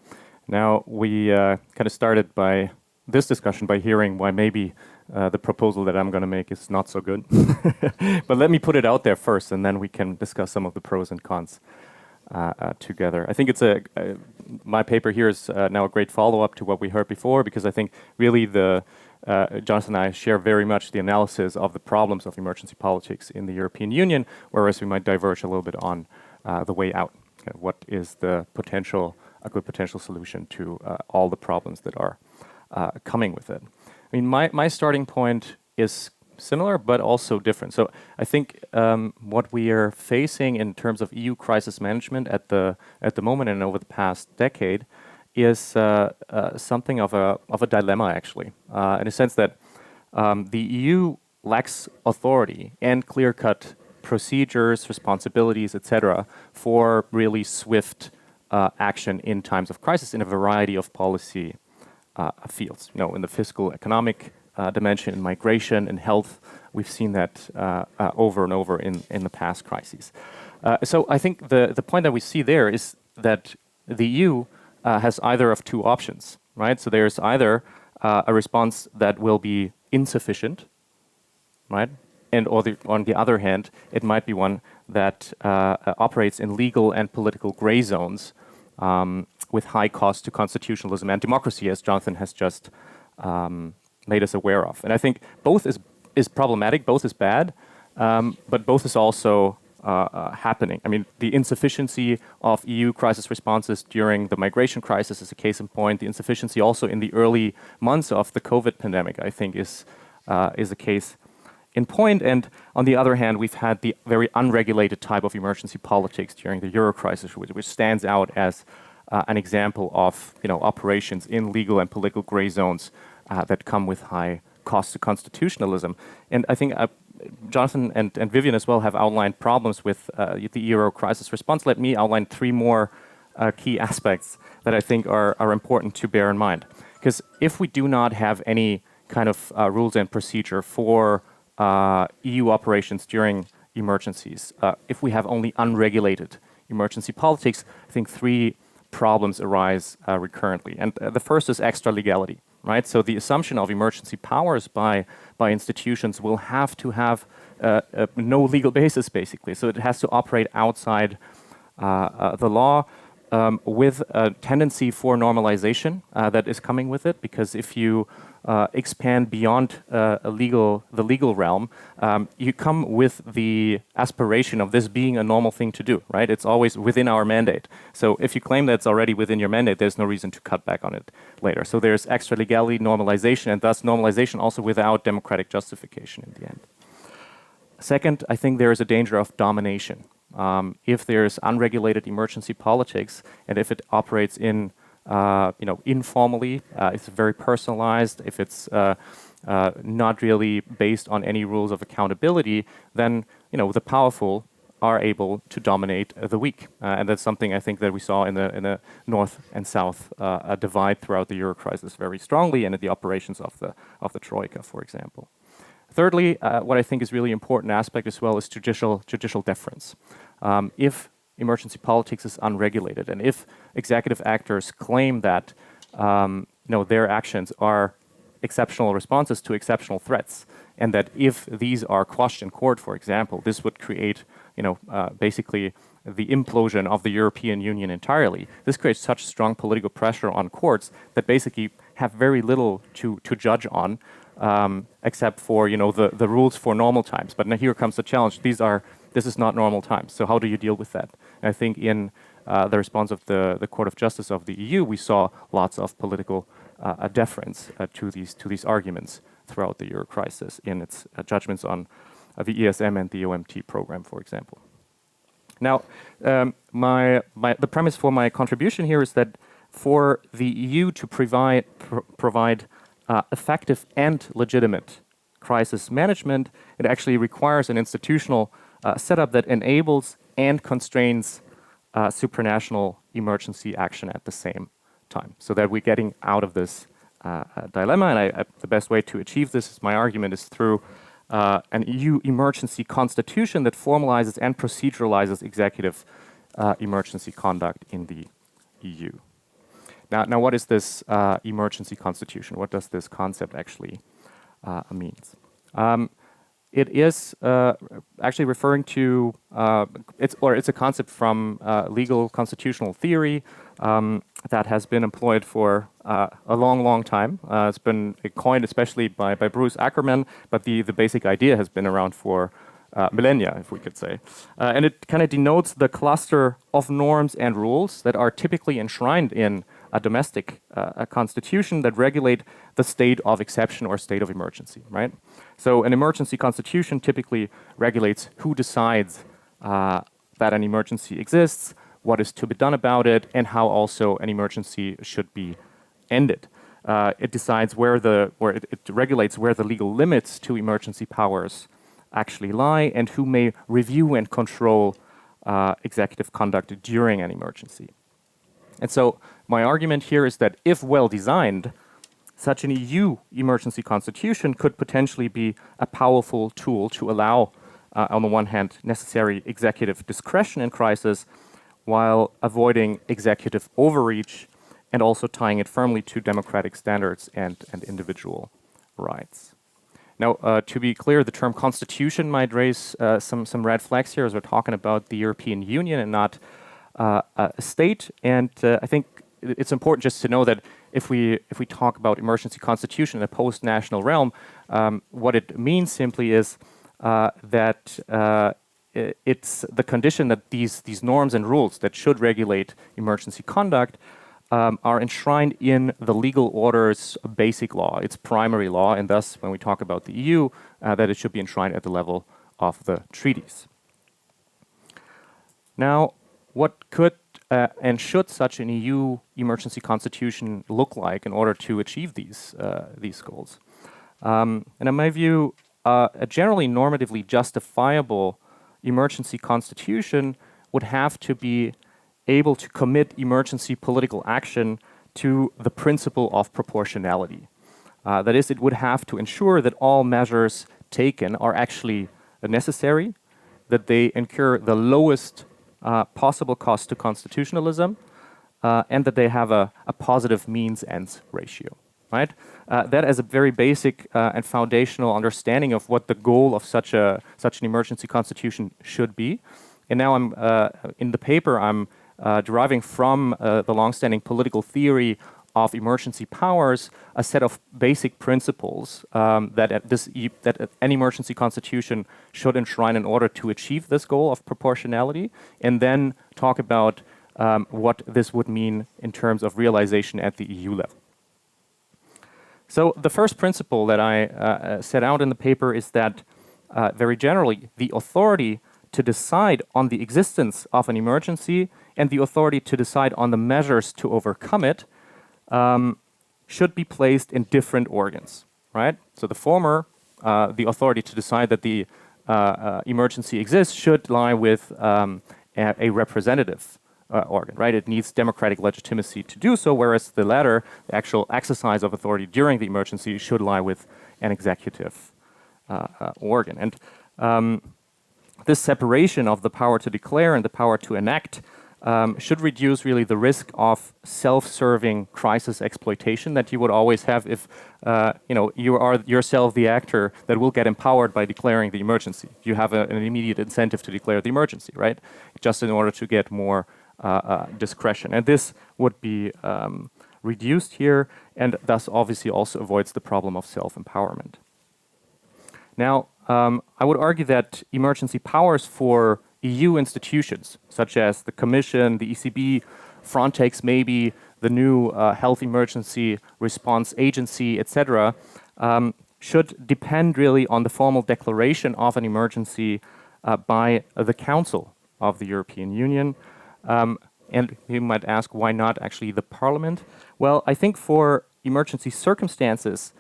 Now, we kind of started by this discussion by hearing why maybe the proposal that I'm going to make is not so good. But let me put it out there first, and then we can discuss some of the pros and cons together. I think it's my paper here is now a great follow-up to what we heard before, because I think really Jonathan and I share very much the analysis of the problems of emergency politics in the European Union, whereas we might diverge a little bit on the way out. What is a good potential solution to all the problems that are coming with it? I mean, my starting point is similar, but also different. So I think what we are facing in terms of EU crisis management at the moment and over the past decade is something of a dilemma, actually, in a sense that the EU lacks authority and clear-cut procedures, responsibilities, etc., for really swift action in times of crisis in a variety of policy fields. In the fiscal, economic dimension, in migration, in health, we've seen that over and over in the past crises. So I think the point that we see there is that the EU has either of two options, right? So there's either a response that will be insufficient, right? And on the other hand, it might be one that operates in legal and political gray zones with high cost to constitutionalism and democracy, as Jonathan has just made us aware of. And I think both is problematic, both is bad, but both is also happening. I mean, the insufficiency of EU crisis responses during the migration crisis is a case in point. The insufficiency also in the early months of the COVID pandemic, I think, is a case in point. And on the other hand, we've had the very unregulated type of emergency politics during the Euro crisis, which stands out as an example of operations in legal and political gray zones that come with high costs to constitutionalism. And I think Jonathan and Vivian as well have outlined problems with the Euro crisis response. Let me outline three more key aspects that I think are important to bear in mind. Because if we do not have any kind of rules and procedure for EU operations during emergencies, if we have only unregulated emergency politics, I think three problems arise recurrently. And the first is extra legality, right? So the assumption of emergency powers by institutions will have to have no legal basis, basically. So it has to operate outside the law with a tendency for normalization that is coming with it, because if you expand beyond the legal realm, you come with the aspiration of this being a normal thing to do, right? It's always within our mandate. So if you claim that it's already within your mandate, there's no reason to cut back on it later. So there's extra legality, normalization, and thus normalization also without democratic justification in the end. Second, I think there is a danger of domination. If there's unregulated emergency politics, and if it operates in informally, it's very personalized, if it's not really based on any rules of accountability, then the powerful are able to dominate the weak, and that's something I think that we saw in the North and South divide throughout the Euro crisis very strongly, and in the operations of the Troika, for example. Thirdly, what I think is really important aspect as well is judicial deference. If emergency politics is unregulated, and if executive actors claim that their actions are exceptional responses to exceptional threats, and that if these are quashed in court, for example, this would create basically the implosion of the European Union entirely. This creates such strong political pressure on courts that basically have very little to judge on, except for the rules for normal times. But now here comes the challenge. This is not normal times. So how do you deal with that? And I think in the response of the Court of Justice of the EU, we saw lots of political deference to these arguments throughout the Euro crisis in its judgments on the ESM and the OMT program, for example. Now, the premise for my contribution here is that for the EU to provide effective and legitimate crisis management, it actually requires an institutional setup that enables and constrains supranational emergency action at the same time, so that we're getting out of this dilemma. And the best way to achieve this, is my argument, is through an EU emergency constitution that formalizes and proceduralizes executive emergency conduct in the EU. Now, what is this emergency constitution? What does this concept actually mean? It is actually referring to it's a concept from legal constitutional theory that has been employed for a long time. It's been coined especially by Bruce Ackerman, but the basic idea has been around for millennia, if we could say. And it kind of denotes the cluster of norms and rules that are typically enshrined in a domestic constitution that regulate the state of exception or state of emergency, right? So an emergency constitution typically regulates who decides that an emergency exists, what is to be done about it, and how also an emergency should be ended. It decides it regulates where the legal limits to emergency powers actually lie and who may review and control executive conduct during an emergency. And so my argument here is that if well designed, such an EU emergency constitution could potentially be a powerful tool to allow, on the one hand, necessary executive discretion in crisis, while avoiding executive overreach and also tying it firmly to democratic standards and individual rights. Now, to be clear, the term constitution might raise some red flags here, as we're talking about the European Union and not a state. And I think it's important just to know that if we talk about emergency constitution in a post-national realm, what it means simply is that it's the condition that these norms and rules that should regulate emergency conduct are enshrined in the legal order's basic law, its primary law, and thus, when we talk about the EU, that it should be enshrined at the level of the treaties. Now, what could and should such an EU emergency constitution look like in order to achieve these goals? And in my view, a generally normatively justifiable emergency constitution would have to be able to commit emergency political action to the principle of proportionality. That is, it would have to ensure that all measures taken are actually necessary, that they incur the lowest possible cost to constitutionalism, and that they have a positive means-ends ratio. Right? That is a very basic and foundational understanding of what the goal of such an emergency constitution should be. And now I'm in the paper I'm deriving from the longstanding political theory of emergency powers a set of basic principles that an emergency constitution should enshrine in order to achieve this goal of proportionality, and then talk about what this would mean in terms of realization at the EU level. So the first principle that I set out in the paper is that very generally the authority to decide on the existence of an emergency and the authority to decide on the measures to overcome it should be placed in different organs, right? So the former, the authority to decide that the emergency exists, should lie with a representative organ, right? It needs democratic legitimacy to do so, whereas the latter, the actual exercise of authority during the emergency, should lie with an executive organ. And this separation of the power to declare and the power to enact should reduce really the risk of self-serving crisis exploitation that you would always have if you are yourself the actor that will get empowered by declaring the emergency. You have an immediate incentive to declare the emergency, right? Just in order to get more discretion. And this would be reduced here, and thus obviously also avoids the problem of self-empowerment. Now, I would argue that emergency powers for EU institutions, such as the Commission, the ECB, Frontex, maybe the new Health Emergency Response Agency, etc., should depend really on the formal declaration of an emergency by the Council of the European Union. And you might ask, why not actually the Parliament? Well, I think for emergency circumstances,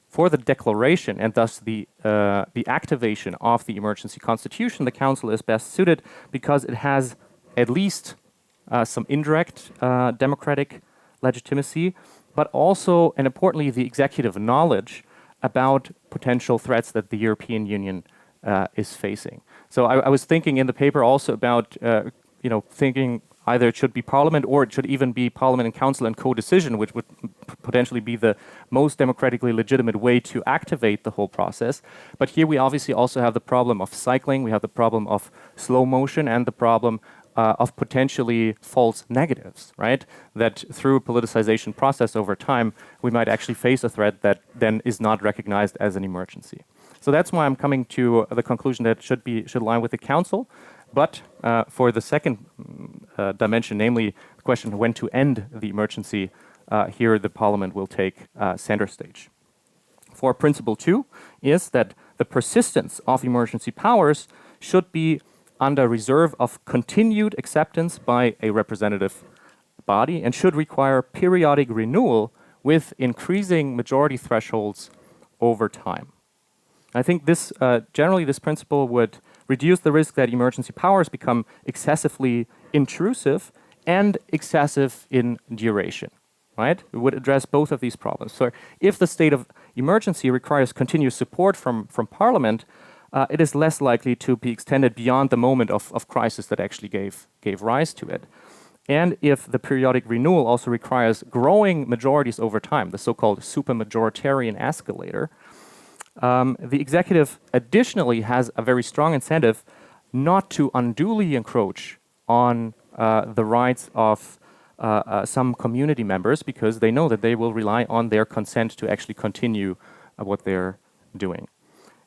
for the declaration and thus the activation of the emergency constitution, the Council is best suited because it has at least some indirect democratic legitimacy, but also, and importantly, the executive knowledge about potential threats that the European Union is facing. So I was thinking in the paper also about, thinking either it should be Parliament or it should even be Parliament and Council and co-decision, which would potentially be the most democratically legitimate way to activate the whole process. But here we obviously also have the problem of cycling, we have the problem of slow motion, and the problem of potentially false negatives, right? That through a politicization process over time, we might actually face a threat that then is not recognized as an emergency. So that's why I'm coming to the conclusion that it should lie with the Council. But for the second dimension, namely the question of when to end the emergency, here the Parliament will take center stage. for principle 2 is that the persistence of emergency powers should be under reserve of continued acceptance by a representative body and should require periodic renewal with increasing majority thresholds over time. I think this generally this principle would reduce the risk that emergency powers become excessively intrusive and excessive in duration. Right? It would address both of these problems. So if the state of emergency requires continuous support from Parliament, it is less likely to be extended beyond the moment of crisis that actually gave rise to it. And if the periodic renewal also requires growing majorities over time, the so-called supermajoritarian escalator, the executive additionally has a very strong incentive not to unduly encroach on the rights of some community members, because they know that they will rely on their consent to actually continue what they're doing.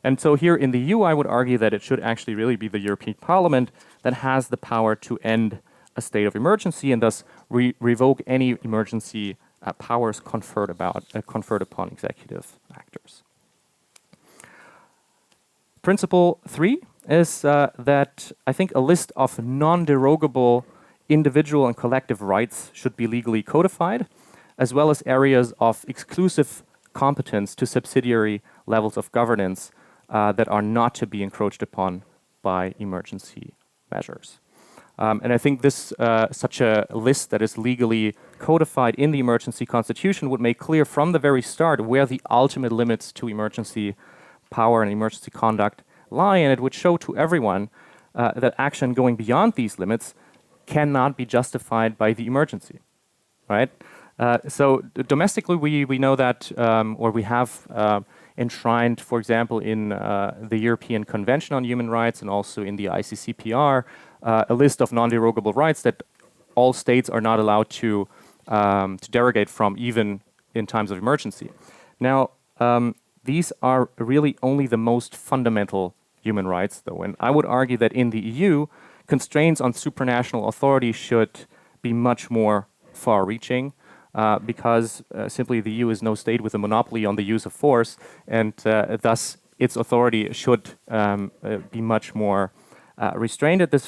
And so here in the EU, I would argue that it should actually really be the European Parliament that has the power to end a state of emergency and thus revoke any emergency powers conferred upon executive actors. Principle 3 is that I think a list of non-derogable individual and collective rights should be legally codified, as well as areas of exclusive competence to subsidiary levels of governance that are not to be encroached upon by emergency measures. And I think this such a list that is legally codified in the emergency constitution would make clear from the very start where the ultimate limits to emergency power and emergency conduct lie, and it would show to everyone that action going beyond these limits cannot be justified by the emergency, right? So domestically, we know that, or we have enshrined, for example, in the European Convention on Human Rights and also in the ICCPR, a list of non-derogable rights that all states are not allowed to derogate from, even in times of emergency. Now, these are really only the most fundamental human rights, though, and I would argue that in the EU, constraints on supranational authority should be much more far-reaching, because simply the EU is no state with a monopoly on the use of force, and thus its authority should be much more restrained at this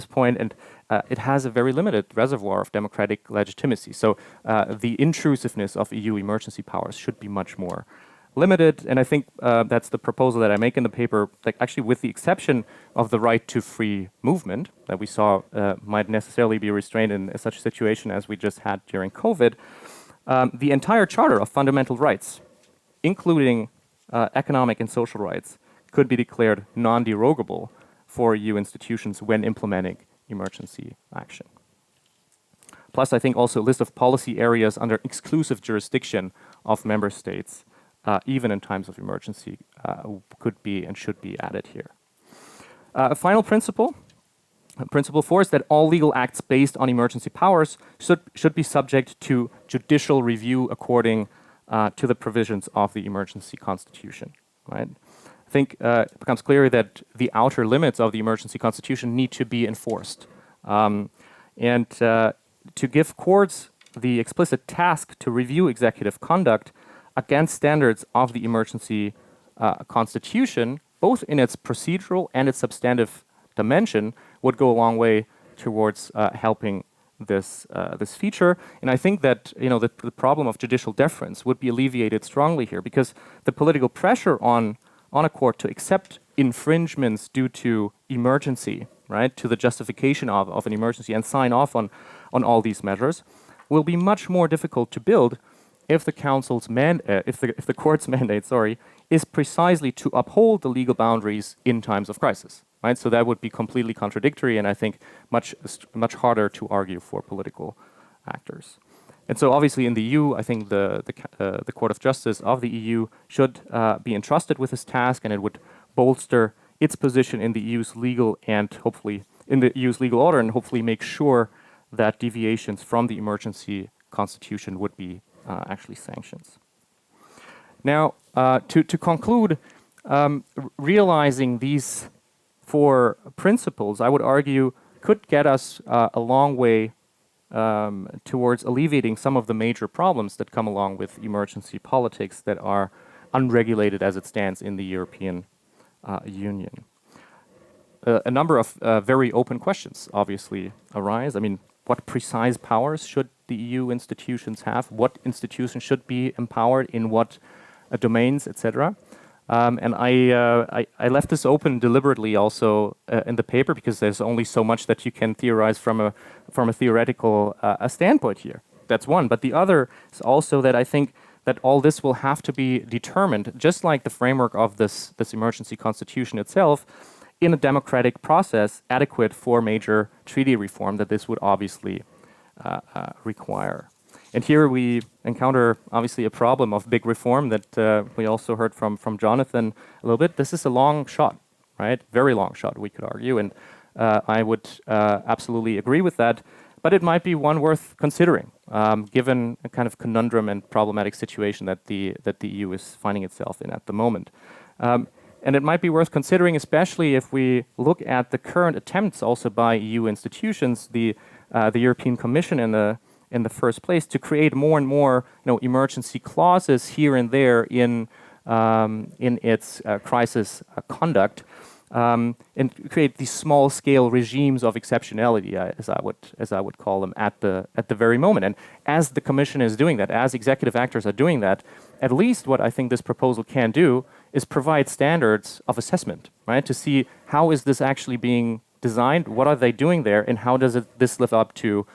point, and it has a very limited reservoir of democratic legitimacy. So the intrusiveness of EU emergency powers should be much more limited, and I think that's the proposal that I make in the paper, like actually with the exception of the right to free movement that we saw might necessarily be restrained in such a situation as we just had during COVID, the entire Charter of Fundamental Rights, including economic and social rights, could be declared non-derogable for EU institutions when implementing emergency action. Plus, I think also a list of policy areas under exclusive jurisdiction of member states even in times of emergency, could be and should be added here. A final principle, principle 4, is that all legal acts based on emergency powers should be subject to judicial review according to the provisions of the emergency constitution. Right? I think it becomes clear that the outer limits of the emergency constitution need to be enforced, and to give courts the explicit task to review executive conduct against standards of the emergency constitution, both in its procedural and its substantive dimension, would go a long way towards helping this feature. And I think that the problem of judicial deference would be alleviated strongly here, because the political pressure on a court to accept infringements due to emergency, right, to the justification of an emergency and sign off on all these measures, will be much more difficult to build if the if the court's mandate, is precisely to uphold the legal boundaries in times of crisis, right? So that would be completely contradictory, and I think much harder to argue for political actors. And so, obviously, in the EU, I think the Court of Justice of the EU should be entrusted with this task, and it would bolster its position in the EU's legal and hopefully in the EU's legal order, and hopefully make sure that deviations from the emergency constitution would be actually sanctions. Now, to conclude, realizing these 4 principles, I would argue, could get us a long way towards alleviating some of the major problems that come along with emergency politics that are unregulated as it stands in the European Union. A number of very open questions obviously arise. I mean, what precise powers should the EU institutions have? What institutions should be empowered in what domains, etc.? And I left this open deliberately also in the paper, because there's only so much that you can theorize from a theoretical standpoint here. That's one. But the other is also that I think that all this will have to be determined, just like the framework of this emergency constitution itself, in a democratic process adequate for major treaty reform that this would obviously require. And here we encounter obviously a problem of big reform that we also heard from Jonathan a little bit. This is a long shot, right? Very long shot, we could argue, and I would absolutely agree with that. But it might be one worth considering, given a kind of conundrum and problematic situation that the EU is finding itself in at the moment. And it might be worth considering, especially if we look at the current attempts also by EU institutions, the European Commission in the first place, to create more and more emergency clauses here and there in its crisis conduct, and create these small-scale regimes of exceptionality, as I would call them, at the very moment. And as the Commission is doing that, as executive actors are doing that, at least what I think this proposal can do is provide standards of assessment, right? To see how is this actually being designed, what are they doing there, and how does this live up to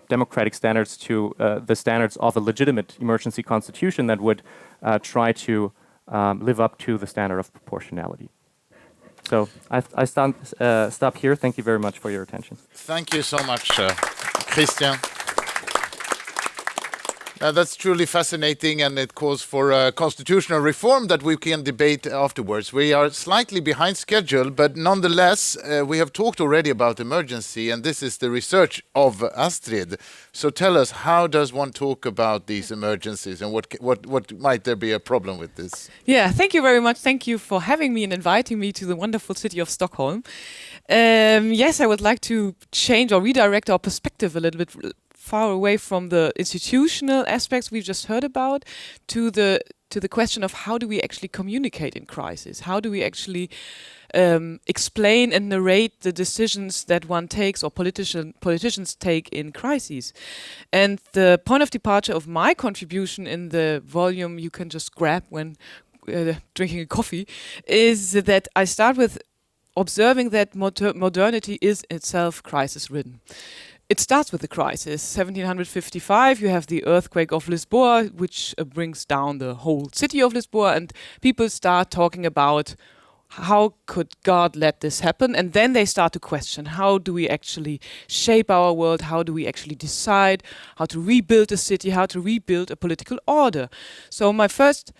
democratic standards, to the standards of a legitimate emergency constitution that would try to live up to the standard of proportionality. So I stop here. Thank you very much for your attention. Thank you so much, Christian. That's truly fascinating, and it calls for constitutional reform that we can debate afterwards. We are slightly behind schedule, but nonetheless, we have talked already about emergency, and this is the research of Astrid. So tell us, how does one talk about these emergencies, and what might there be a problem with this? Yeah, thank you very much. Thank you for having me and inviting me to the wonderful city of Stockholm. Yes, I would like to change or redirect our perspective a little bit far away from the institutional aspects we've just heard about to the question of how do we actually communicate in crisis? How do we actually explain and narrate the decisions that one takes or politicians take in crises? And the point of departure of my contribution in the volume you can just grab when drinking a coffee is that I start with observing that modernity is itself crisis-ridden. It starts with the crisis. 1755, you have the earthquake of Lisboa, which brings down the whole city of Lisboa, and people start talking about how could God let this happen? And then they start to question, how do we actually shape our world? How do we actually decide how to rebuild a city, how to rebuild a political order? So my first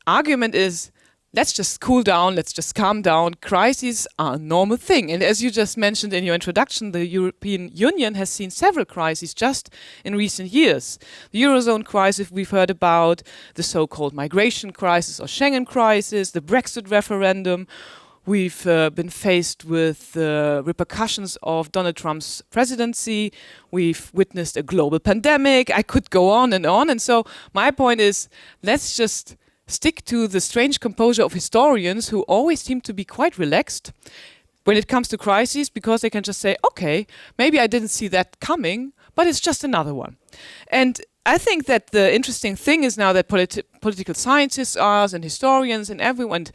argument is, let's just cool down, let's just calm down. Crises are a normal thing. And as you just mentioned in your introduction, the European Union has seen several crises just in recent years. The Eurozone crisis we've heard about, the so-called migration crisis or Schengen crisis, the Brexit referendum. We've been faced with the repercussions of Donald Trump's presidency. We've witnessed a global pandemic. I could go on. And so my point is, let's just stick to the strange composure of historians who always seem to be quite relaxed when it comes to crises, because they can just say, okay, maybe I didn't see that coming, but it's just another one. And I think that the interesting thing is now that political scientists are, and historians and everyone,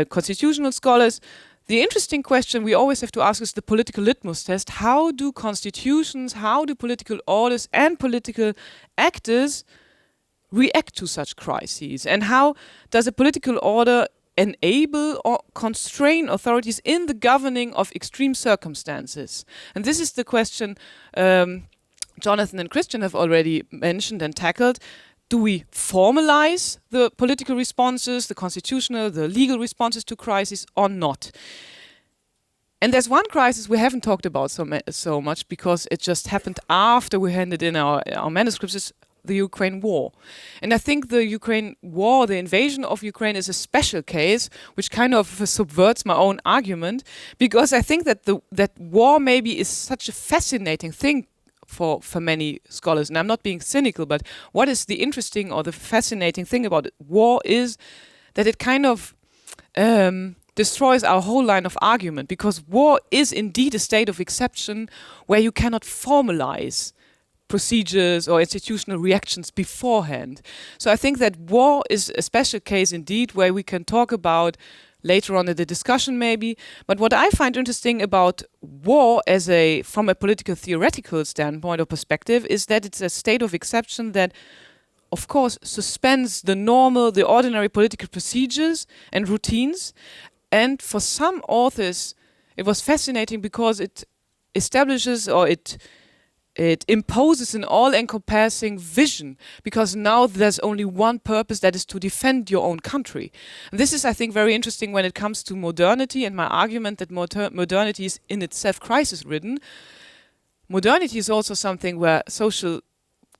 constitutional scholars, the interesting question we always have to ask is the political litmus test. How do constitutions, how do political orders and political actors react to such crises? And how does a political order enable or constrain authorities in the governing of extreme circumstances? And this is the question Jonathan and Christian have already mentioned and tackled. Do we formalize the political responses, the constitutional, the legal responses to crises, or not? And there's one crisis we haven't talked about so much because it just happened after we handed in our manuscripts, is the Ukraine war. And I think the Ukraine war, the invasion of Ukraine, is a special case which kind of subverts my own argument, because I think that that war maybe is such a fascinating thing for many scholars. And I'm not being cynical, but what is the interesting or the fascinating thing about war is that it kind of destroys our whole line of argument, because war is indeed a state of exception where you cannot formalize procedures or institutional reactions beforehand. So I think that war is a special case indeed, where we can talk about later on in the discussion maybe. But what I find interesting about war from a political theoretical standpoint or perspective is that it's a state of exception that, of course, suspends the ordinary political procedures and routines. And for some authors, it was fascinating because it establishes or it imposes an all-encompassing vision, because now there's only one purpose, that is to defend your own country. And this is, I think, very interesting when it comes to modernity, and my argument that modernity is in itself crisis-ridden. Modernity is also something where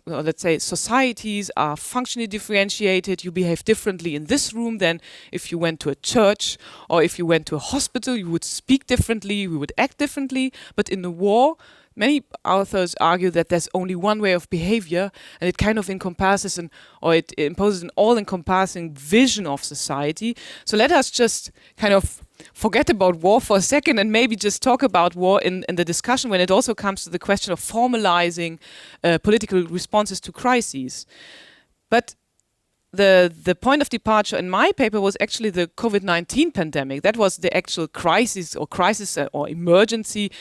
let's say societies are functionally differentiated. You behave differently in this room than if you went to a church, or if you went to a hospital. You would speak differently, you would act differently. But in the war, many authors argue that there's only one way of behavior, and it kind of encompasses it imposes an all-encompassing vision of society. So let us just kind of forget about war for a second and maybe just talk about war in the discussion when it also comes to the question of formalizing political responses to crises. But the point of departure in my paper was actually the COVID-19 pandemic. That was the actual crisis or emergency,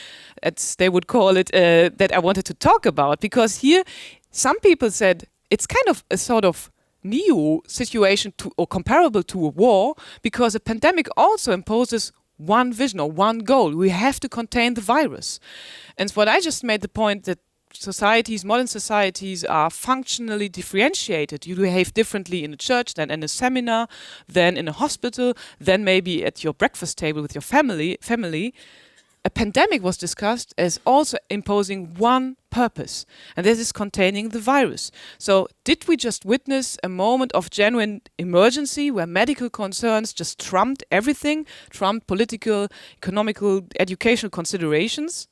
as they would call it, that I wanted to talk about. Because here, some people said it's kind of a sort of new situation or comparable to a war, because a pandemic also imposes one vision or one goal. We have to contain the virus. And what I just made the point that modern societies are functionally differentiated. You behave differently in a church than in a seminar, than in a hospital, than maybe at your breakfast table with your family. A pandemic was discussed as also imposing one purpose, and this is containing the virus. So did we just witness a moment of genuine emergency where medical concerns just trumped everything, trumped political, economical, educational considerations?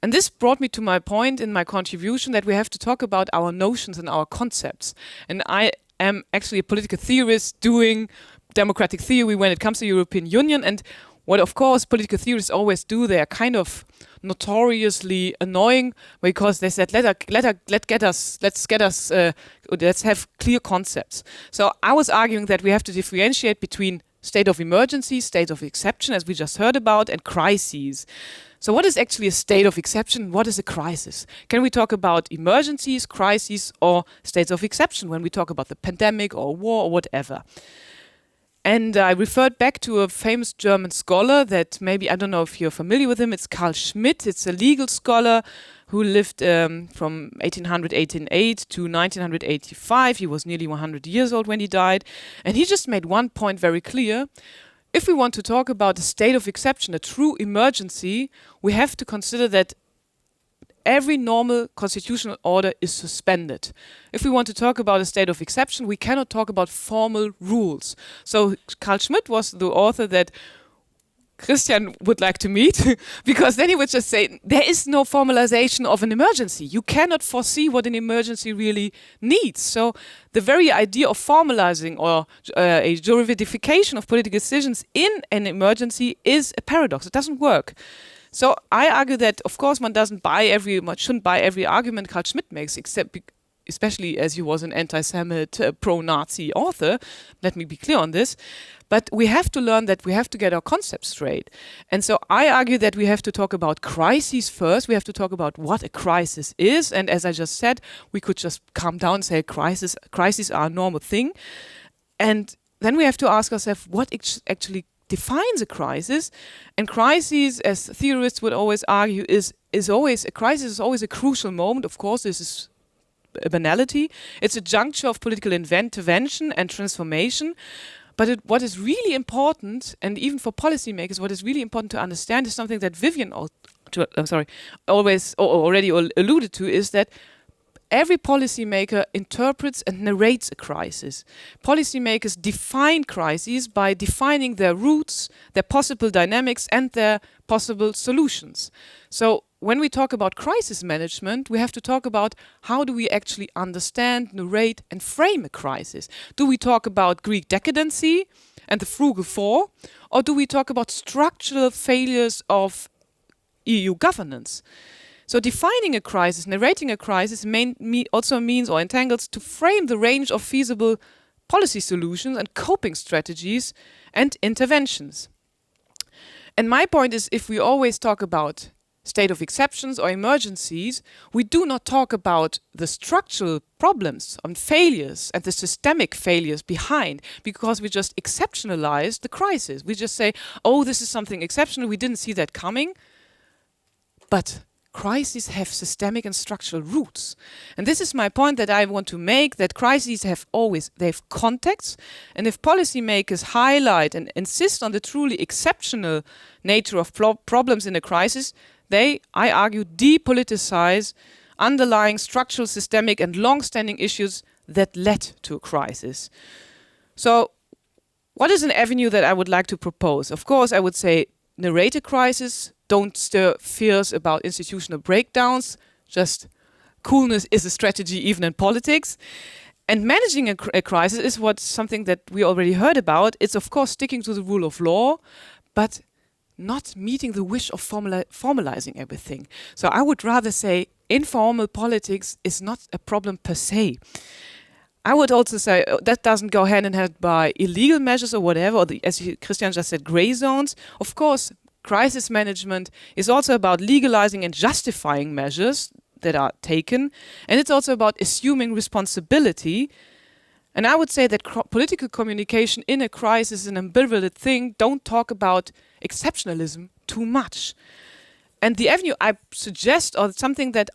And this brought me to my point in my contribution that we have to talk about our notions and our concepts. And I am actually a political theorist doing democratic theory when it comes to European Union. And what, of course, political theorists always do, they are kind of notoriously annoying, because they said, let's have clear concepts. So I was arguing that we have to differentiate between state of emergency, state of exception, as we just heard about, and crises. So what is actually a state of exception? What is a crisis? Can we talk about emergencies, crises, or states of exception when we talk about the pandemic or war or whatever? And I referred back to a famous German scholar that maybe, I don't know if you're familiar with him, it's Carl Schmitt. It's a legal scholar who lived from 1888 to 1985. He was nearly 100 years old when he died. And he just made one point very clear. If we want to talk about a state of exception, a true emergency, we have to consider that every normal constitutional order is suspended. If we want to talk about a state of exception, we cannot talk about formal rules. So Carl Schmitt was the author that Christian would like to meet, because then he would just say, there is no formalization of an emergency. You cannot foresee what an emergency really needs. So the very idea of formalizing or a juridification of political decisions in an emergency is a paradox. It doesn't work. So I argue that, of course, one shouldn't buy every argument Carl Schmitt makes, especially as he was an anti-Semite, pro-Nazi author. Let me be clear on this. But we have to learn that we have to get our concepts straight. And so I argue that we have to talk about crises first. We have to talk about what a crisis is. And as I just said, we could just calm down and say crises are a normal thing. And then we have to ask ourselves what actually defines a crisis. And crises, as theorists would always argue, is always a crucial moment. Of course, this is a banality. It's a juncture of political intervention and transformation. But what is really important, and even for policymakers, what is really important to understand is something that Vivian already alluded to, is that every policymaker interprets and narrates a crisis. Policymakers define crises by defining their roots, their possible dynamics, and their possible solutions. So when we talk about crisis management, we have to talk about how do we actually understand, narrate, and frame a crisis. Do we talk about Greek decadency and the frugal four, or do we talk about structural failures of EU governance? So defining a crisis, narrating a crisis also means or entangles to frame the range of feasible policy solutions and coping strategies and interventions. And my point is, if we always talk about state of exceptions or emergencies, we do not talk about the structural problems and failures and the systemic failures behind, because we just exceptionalize the crisis. We just say, oh, this is something exceptional, we didn't see that coming. But crises have systemic and structural roots. And this is my point that I want to make, that crises they have context. And if policymakers highlight and insist on the truly exceptional nature of problems in a crisis, they, I argue, depoliticize underlying structural, systemic and long-standing issues that led to a crisis. So what is an avenue that I would like to propose? Of course, I would say narrate a crisis, don't stir fears about institutional breakdowns, just coolness is a strategy even in politics. And managing a crisis is something that we already heard about. It's of course sticking to the rule of law, but not meeting the wish of formalizing everything. So I would rather say informal politics is not a problem per se. I would also say that doesn't go hand in hand by illegal measures or whatever, or as Christian just said, gray zones. Of course, crisis management is also about legalizing and justifying measures that are taken. And it's also about assuming responsibility. And I would say that political communication in a crisis is an ambivalent thing. Don't talk about exceptionalism too much. And the avenue I suggest, or something that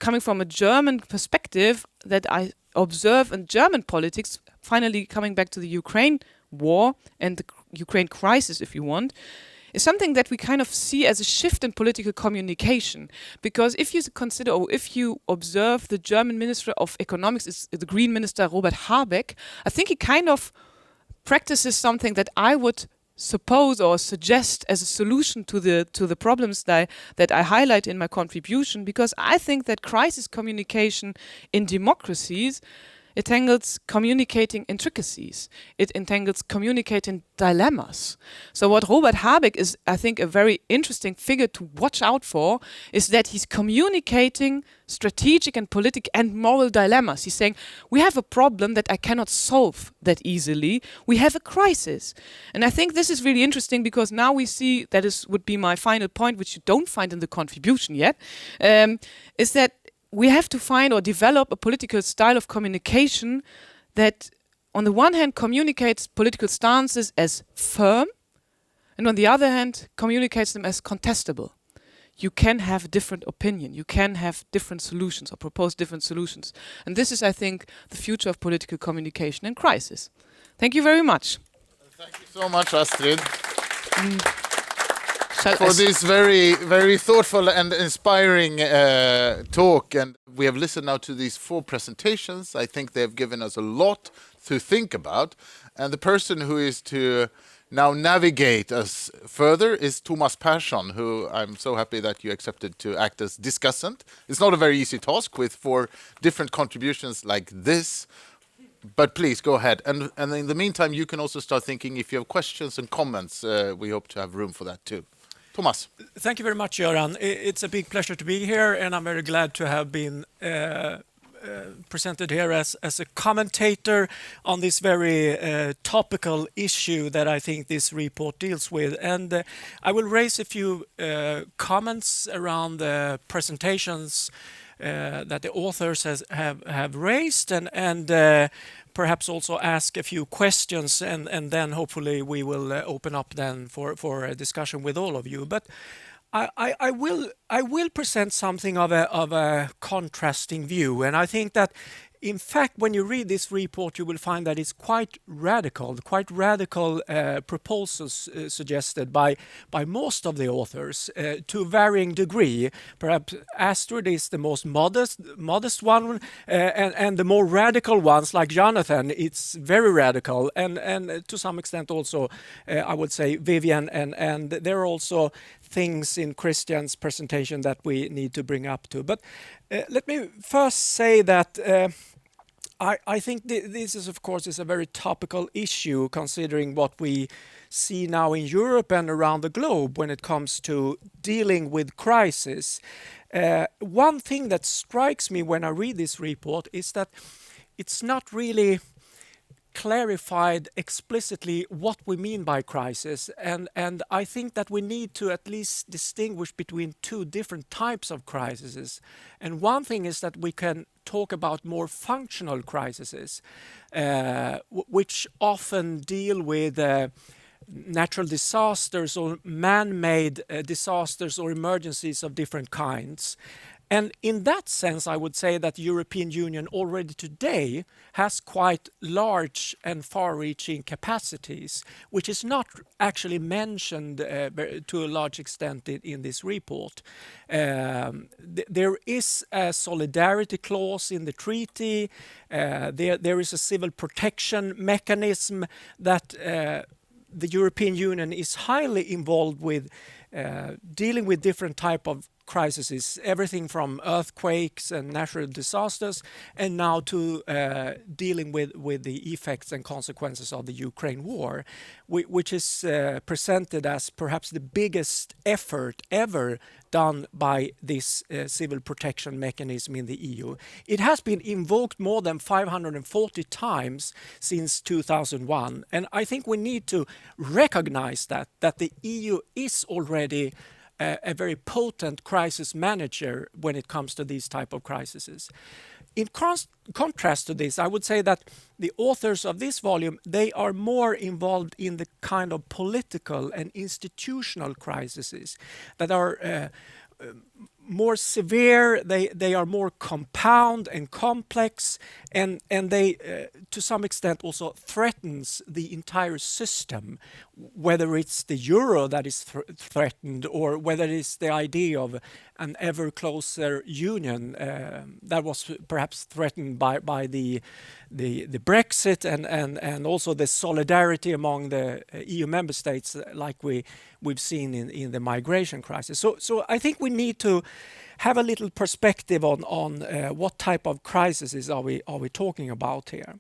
coming from a German perspective, that I observe in German politics, finally coming back to the Ukraine war and the Ukraine crisis, if you want, is something that we kind of see as a shift in political communication. Because if you consider, or if you observe the German Minister of Economics, is the Green Minister Robert Habeck, I think he kind of practices something that I would suppose or suggest as a solution to the problems that I highlight in my contribution, because I think that crisis communication in democracies entangles communicating intricacies. It entangles communicating dilemmas. So what Robert Habeck is, I think, a very interesting figure to watch out for, is that he's communicating strategic and political and moral dilemmas. He's saying, we have a problem that I cannot solve that easily. We have a crisis. And I think this is really interesting, because now we see, would be my final point, which you don't find in the contribution yet, is that we have to find or develop a political style of communication that, on the one hand, communicates political stances as firm, and on the other hand, communicates them as contestable. You can have a different opinion, you can have different solutions or propose different solutions. And this is, I think, the future of political communication in crisis. Thank you very much. Thank you so much, Astrid. For this very, very thoughtful and inspiring talk. And we have listened now to these 4 presentations. I think they have given us a lot to think about. And the person who is to now navigate us further is Thomas Persson, who I'm so happy that you accepted to act as discussant. It's not a very easy task with 4 different contributions like this. But please go ahead. And in the meantime, you can also start thinking if you have questions and comments. We hope to have room for that too. Thomas. Thank you very much, Göran. It's a big pleasure to be here, and I'm very glad to have been presented here as a commentator on this very topical issue that I think this report deals with. And I will raise a few comments around the presentations that the authors have raised, and perhaps also ask a few questions, and then hopefully we will open up then for a discussion with all of you. But I will present something of a contrasting view, and I think that in fact, when you read this report, you will find that it's quite radical proposals suggested by most of the authors to varying degree. Perhaps Astrid is the most modest one, and the more radical ones, like Jonathan, it's very radical, and to some extent also, I would say Vivian, and there are also things in Christian's presentation that we need to bring up to. But let me first say that I think this is, of course, is a very topical issue considering what we see now in Europe and around the globe when it comes to dealing with crisis. One thing that strikes me when I read this report is that it's not really clarified explicitly what we mean by crisis, and I think that we need to at least distinguish between two different types of crises. And one thing is that we can talk about more functional crises, which often deal with natural disasters or man-made disasters or emergencies of different kinds. And in that sense, I would say that the European Union already today has quite large and far-reaching capacities, which is not actually mentioned to a large extent in this report. There is a solidarity clause in the treaty. There is a civil protection mechanism that the European Union is highly involved with dealing with different type of crises, everything from earthquakes and natural disasters, and now to dealing with the effects and consequences of the Ukraine war, which is presented as perhaps the biggest effort ever done by this civil protection mechanism in the EU. It has been invoked more than 540 times since 2001, and I think we need to recognize that the EU is already a very potent crisis manager when it comes to these type of crises. In contrast to this, I would say that the authors of this volume, they are more involved in the kind of political and institutional crises that are more severe, they are more compound and complex, and they to some extent also threatens the entire system, whether it's the euro that is threatened or whether it's the idea of an ever closer union that was perhaps threatened by the Brexit and also the solidarity among the EU member states like we've seen in the migration crisis. So I think we need to have a little perspective on what type of crises are we talking about here.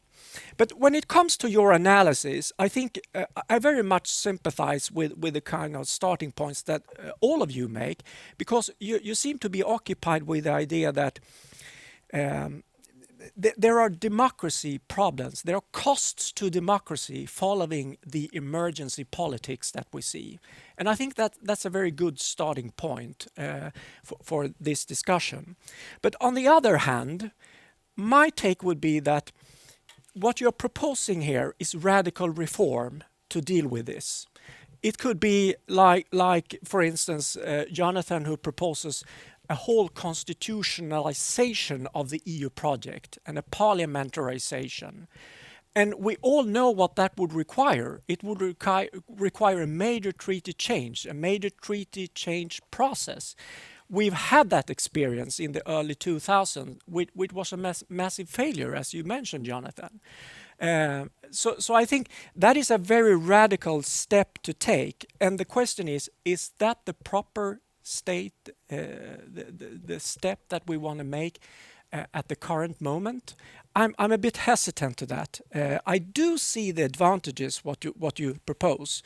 But when it comes to your analysis, I think I very much sympathize with the kind of starting points that all of you make, because you seem to be occupied with the idea that there are democracy problems. There are costs to democracy following the emergency politics that we see. And I think that's a very good starting point for this discussion. But on the other hand, my take would be that what you're proposing here is radical reform to deal with this. It could be like for instance, Jonathan, who proposes a whole constitutionalization of the EU project and a parliamentarization. And we all know what that would require. It would require a major treaty change, a major treaty change process. We've had that experience in the early 2000s, which was a massive failure, as you mentioned, Jonathan. So I think that is a very radical step to take. And the question is that the proper state, the step that we want to make at the current moment? I'm a bit hesitant to that. I do see the advantages what you propose,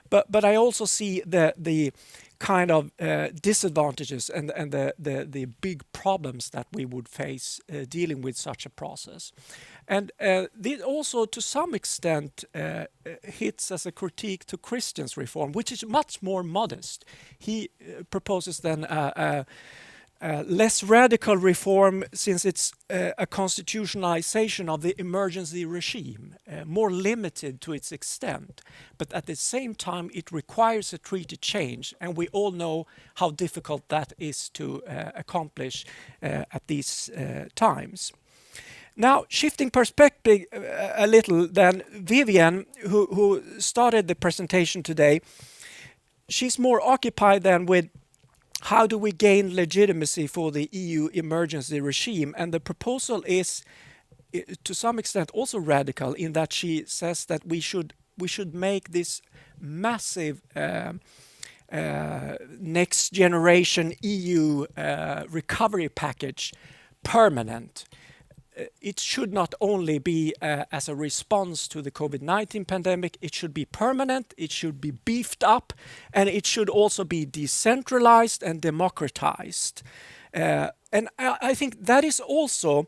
but I also see the kind of disadvantages and the big problems that we would face dealing with such a process. And this also to some extent hits as a critique to Christian's reform, which is much more modest. He proposes then a less radical reform, since it's a constitutionalization of the emergency regime, more limited to its extent. But at the same time, it requires a treaty change, and we all know how difficult that is to accomplish at these times. Now, shifting perspective a little, then Vivian, who started the presentation today, she's more occupied than with how do we gain legitimacy for the EU emergency regime? And the proposal is, to some extent, also radical in that she says that we should make this massive next generation EU recovery package permanent. It should not only be as a response to the COVID-19 pandemic, it should be permanent, it should be beefed up, and it should also be decentralized and democratized. And I think that is also,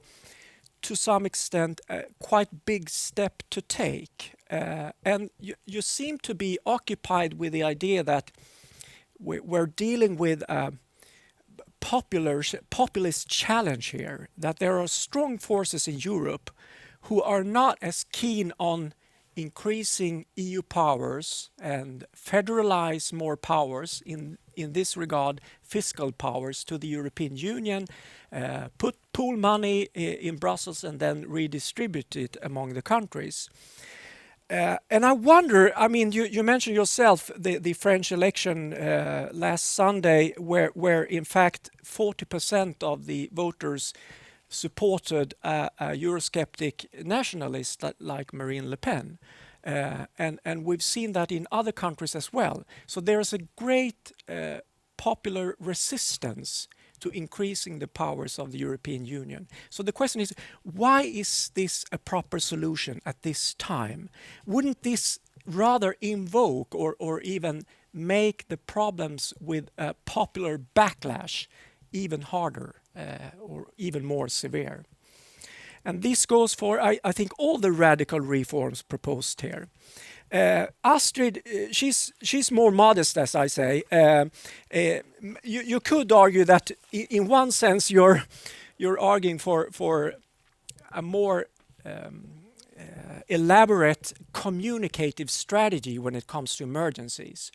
to some extent, a quite big step to take. And you seem to be occupied with the idea that we're dealing with a populist challenge here, that there are strong forces in Europe who are not as keen on increasing EU powers and federalize more powers, in this regard fiscal powers, to the European Union, pool money in Brussels and then redistribute it among the countries. And I wonder, I mean, you mentioned yourself the French election last Sunday, where in fact 40% of the voters supported a Eurosceptic nationalist like Marine Le Pen. And we've seen that in other countries as well. So there's a great popular resistance to increasing the powers of the European Union. So the question is, why is this a proper solution at this time? Wouldn't this rather invoke or even make the problems with a popular backlash even harder or even more severe? And this goes for, I think, all the radical reforms proposed here. Astrid, she's more modest, as I say. You could argue that, in one sense, you're arguing for a more elaborate communicative strategy when it comes to emergencies.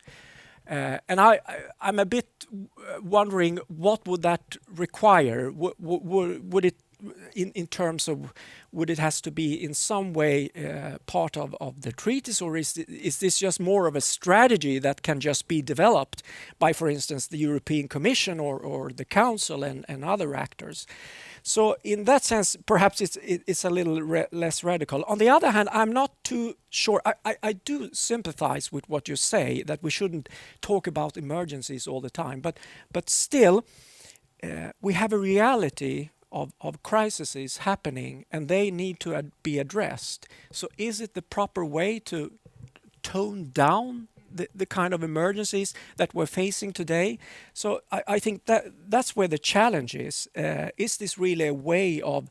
And I'm a bit wondering, what would that require? Would it, in terms of, would it has to be in some way part of the treaties, or is this just more of a strategy that can just be developed by, for instance, the European Commission or the Council and other actors? So in that sense, perhaps it's a little less radical. On the other hand, I'm not too sure. I do sympathize with what you say, that we shouldn't talk about emergencies all the time. But still, we have a reality of crises happening, and they need to be addressed. So is it the proper way to tone down the kind of emergencies that we're facing today? So I think that's where the challenge is. Is this really a way of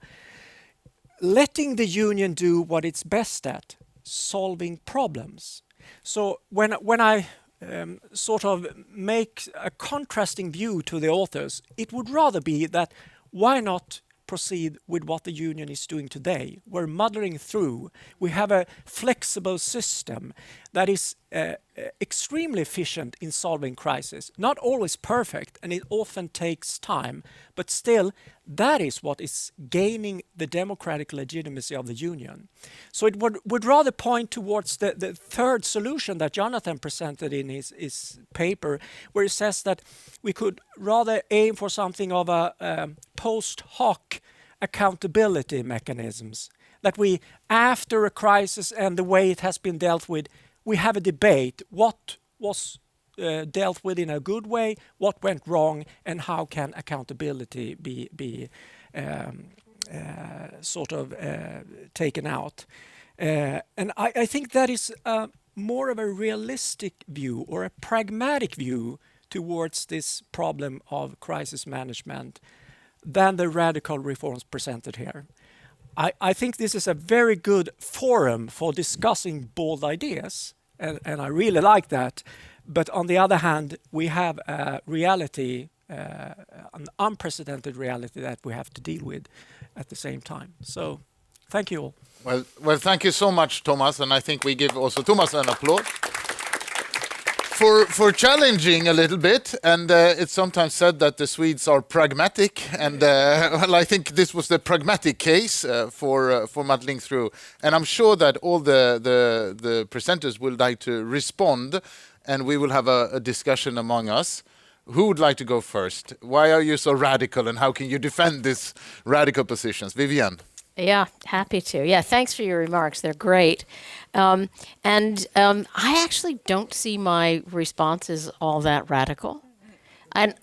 letting the Union do what it's best at, solving problems? So when I sort of make a contrasting view to the authors, it would rather be that, why not proceed with what the Union is doing today? We're muddling through. We have a flexible system that is extremely efficient in solving crises. Not always perfect, and it often takes time, but still, that is what is gaining the democratic legitimacy of the Union. So it would rather point towards the third solution that Jonathan presented in his paper, where he says that we could rather aim for something of a post hoc accountability mechanisms, that we, after a crisis and the way it has been dealt with, we have a debate. What was dealt with in a good way, what went wrong, and how can accountability be sort of taken out. And I think that is more of a realistic view, or a pragmatic view, towards this problem of crisis management than the radical reforms presented here. I think this is a very good forum for discussing bold ideas, and I really like that. But on the other hand, we have a reality, an unprecedented reality that we have to deal with at the same time. So, thank you all. Well, thank you so much, Thomas, and I think we give also Thomas an applause for challenging a little bit. And it's sometimes said that the Swedes are pragmatic, and well, I think this was the pragmatic case for muddling through. And I'm sure that all the presenters would like to respond, and we will have a discussion among us. Who would like to go first? Why are you so radical, and how can you defend these radical positions? Vivian. Yeah, happy to. Yeah, thanks for your remarks. They're great. I actually don't see my responses all that radical. And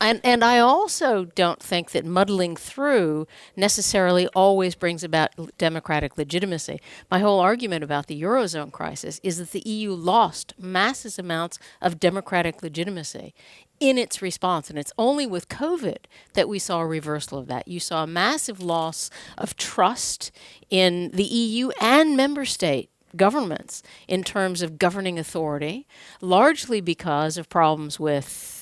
I also don't think that muddling through necessarily always brings about democratic legitimacy. My whole argument about the Eurozone crisis is that the EU lost massive amounts of democratic legitimacy in its response. And it's only with COVID that we saw a reversal of that. You saw a massive loss of trust in the EU and member state governments in terms of governing authority, largely because of problems with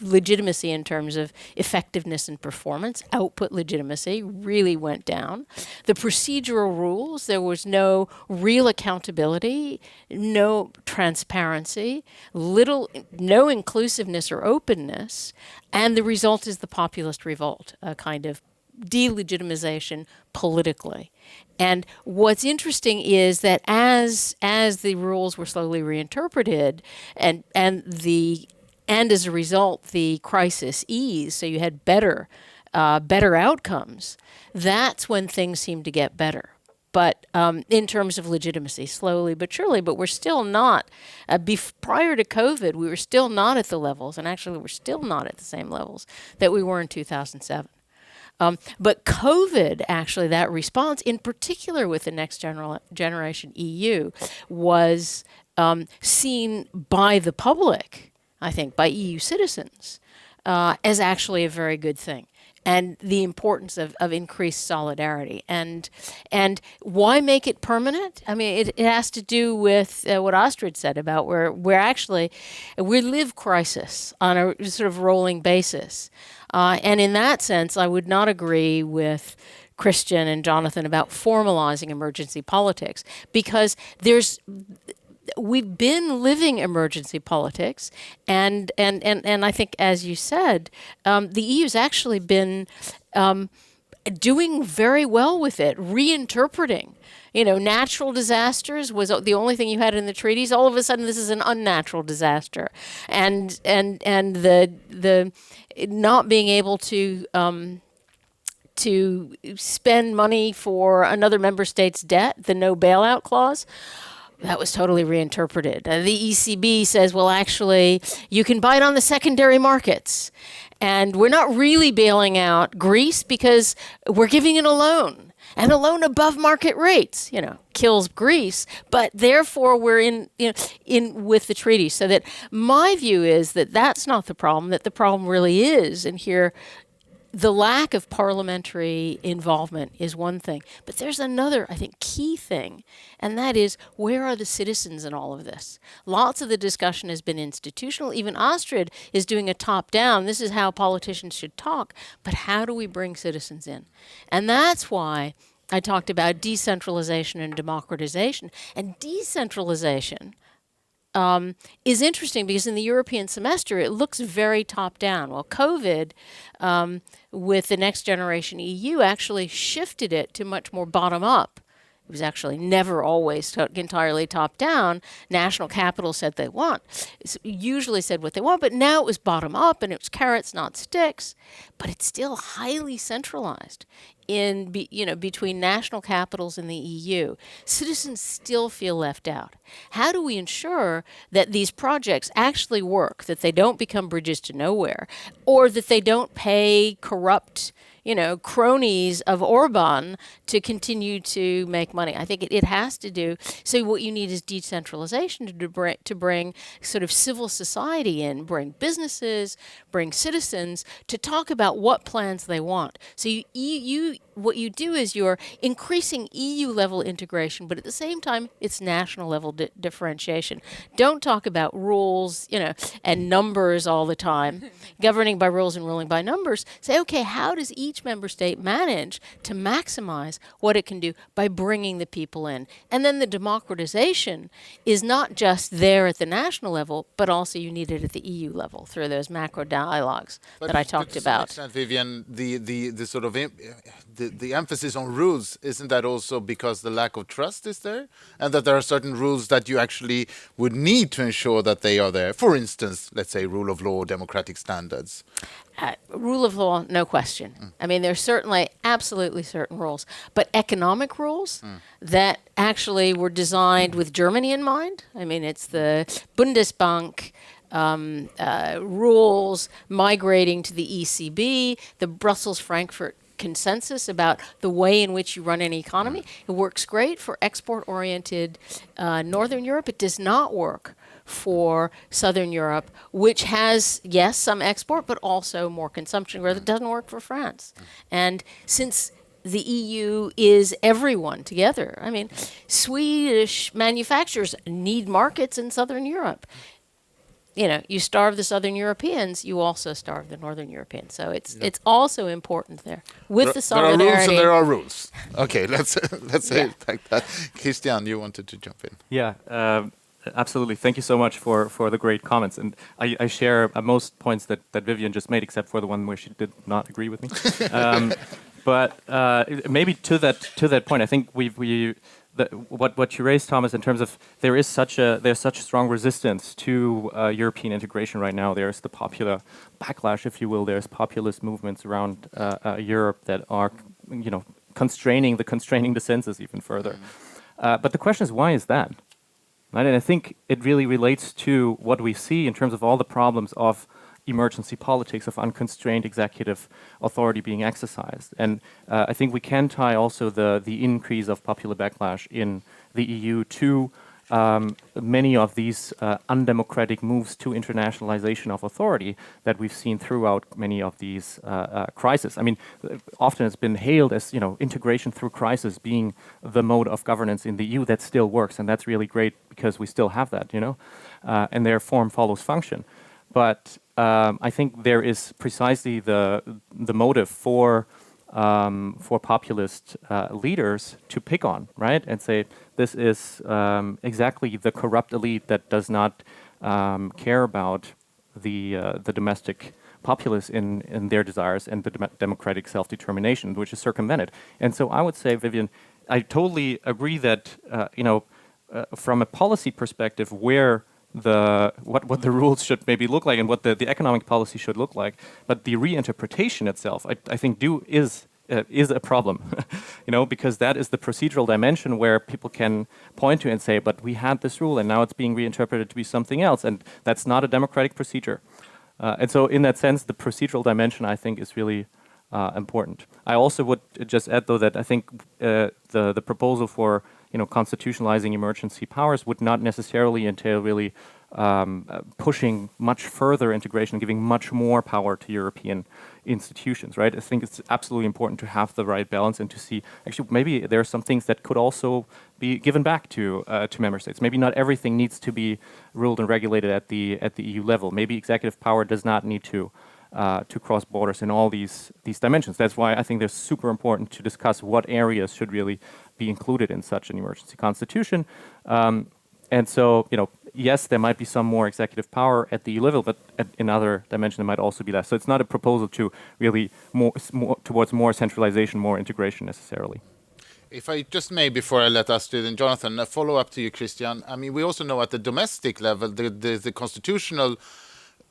legitimacy in terms of effectiveness and performance. Output legitimacy really went down. The procedural rules, there was no real accountability, no transparency, no inclusiveness or openness, and the result is the populist revolt, a kind of delegitimization politically. And what's interesting is that as the rules were slowly reinterpreted and as a result, the crisis eased, so you had better outcomes, that's when things seemed to get better. But in terms of legitimacy, slowly but surely, but we're still not, prior to COVID, we were still not at the levels, and actually we're still not at the same levels that we were in 2007. But COVID, actually, that response, in particular with the next generation EU, was seen by the public, I think, by EU citizens, as actually a very good thing. And the importance of increased solidarity. And why make it permanent? I mean, it has to do with what Astrid said about we live crisis on a sort of rolling basis. And in that sense, I would not agree with Christian and Jonathan about formalizing emergency politics, because we've been living emergency politics, and I think, as you said, the EU's actually been doing very well with it, reinterpreting. Natural disasters was the only thing you had in the treaties. All of a sudden, this is an unnatural disaster, and the not being able to spend money for another member state's debt, the no bailout clause. That was totally reinterpreted. The ECB says, well, actually, you can buy it on the secondary markets. And we're not really bailing out Greece because we're giving it a loan. And a loan above market rates, kills Greece. But therefore, we're in with the treaty. So that my view is that that's not the problem, that the problem really is, and here, the lack of parliamentary involvement is one thing, but there's another, I think, key thing, and that is, where are the citizens in all of this? Lots of the discussion has been institutional. Even Astrid is doing a top-down. This is how politicians should talk, but how do we bring citizens in? And that's why I talked about decentralization and democratization. And decentralization is interesting because in the European semester, it looks very top-down. Well, COVID, with the next generation EU, actually shifted it to much more bottom-up. It was actually never always entirely top-down. National capitals said they want, usually said what they want, but now it was bottom-up, and it was carrots, not sticks. But it's still highly centralized between national capitals and the EU. Citizens still feel left out. How do we ensure that these projects actually work, that they don't become bridges to nowhere, or that they don't pay corrupt cronies of Orban to continue to make money? I think it has to do, so what you need is decentralization to bring sort of civil society in, bring businesses, bring citizens to talk about what plans they want. So what you do is you're increasing EU level integration, but at the same time, it's national level differentiation. Don't talk about rules, and numbers all the time, governing by rules and ruling by numbers. Say, okay, how does each member state manage to maximize what it can do by bringing the people in? And then the democratization is not just there at the national level, but also you need it at the EU level through those macro dialogues that I talked about. To some extent, Vivian, the sort of the emphasis on rules, isn't that also because the lack of trust is there, and that there are certain rules that you actually would need to ensure that they are there? For instance, let's say rule of law, democratic standards. Rule of law, no question. I mean, there's certainly absolutely certain rules, but economic rules that actually were designed with Germany in mind. I mean, it's the Bundesbank rules migrating to the ECB, the Brussels-Frankfurt consensus about the way in which you run an economy. It works great for export-oriented Northern Europe. It does not work for Southern Europe, which has, yes, some export, but also more consumption growth. It doesn't work for France. And since the EU is everyone together, I mean, Swedish manufacturers need markets in Southern Europe. You know, you starve the Southern Europeans, you also starve the Northern Europeans. So it's also important there with the solidarity. There are rules and there are rules. Okay, let's say it like that. Christian, you wanted to jump in. Yeah, absolutely. Thank you so much for the great comments. And I share most points that Vivian just made, except for the one where she did not agree with me. But maybe to that point, I think what you raised, Thomas, in terms of there's such strong resistance to European integration right now. There's the popular backlash, if you will. There's populist movements around Europe that are, constraining the census even further. But the question is, why is that? Right? And I think it really relates to what we see in terms of all the problems of emergency politics, of unconstrained executive authority being exercised. And I think we can tie also the increase of popular backlash in the EU to many of these undemocratic moves to internationalization of authority that we've seen throughout many of these crises. I mean, often it's been hailed as, integration through crisis being the mode of governance in the EU that still works, and that's really great because we still have that, and their form follows function. But I think there is precisely the motive for populist leaders to pick on, right, and say this is exactly the corrupt elite that does not care about the domestic populace in their desires and the democratic self-determination, which is circumvented. And so I would say, Vivian, I totally agree that from a policy perspective, where what the rules should maybe look like and what the economic policy should look like, but the reinterpretation itself, I think, is a problem, because that is the procedural dimension where people can point to and say, but we had this rule and now it's being reinterpreted to be something else, and that's not a democratic procedure. And so in that sense, the procedural dimension, I think, is really important. I also would just add, though, that I think the proposal for constitutionalizing emergency powers would not necessarily entail really pushing much further integration, giving much more power to European institutions, right? I think it's absolutely important to have the right balance and to see, actually, maybe there are some things that could also be given back to member states. Maybe not everything needs to be ruled and regulated at the EU level. Maybe executive power does not need to cross borders in all these dimensions. That's why I think they're super important to discuss what areas should really be included in such an emergency constitution. And so, yes, there might be some more executive power at the EU level, but in other dimensions there might also be less. So it's not a proposal to really more towards more centralization, more integration necessarily. If I just may, before I let Astrid and Jonathan, a follow-up to you, Christian. I mean, we also know at the domestic level, the constitutional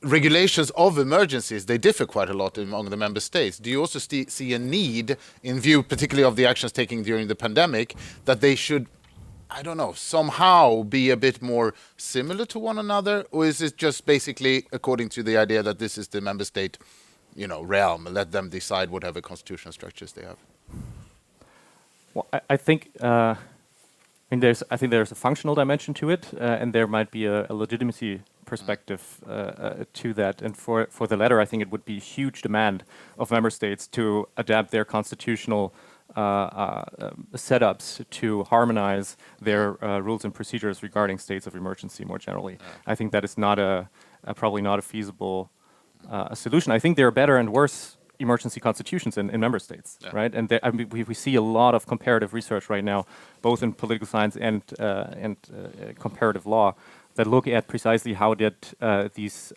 regulations of emergencies, they differ quite a lot among the member states. Do you also see a need, in view particularly of the actions taken during the pandemic, that they should, somehow be a bit more similar to one another? Or is it just basically according to the idea that this is the member state, realm, let them decide whatever constitutional structures they have? Well, I think there's a functional dimension to it, and there might be a legitimacy perspective to that. And for the latter, I think it would be a huge demand of member states to adapt their constitutional setups to harmonize their rules and procedures regarding states of emergency more generally. I think that is probably not a feasible solution. I think there are better and worse emergency constitutions in member states, right? And we see a lot of comparative research right now, both in political science and comparative law, that look at precisely how did these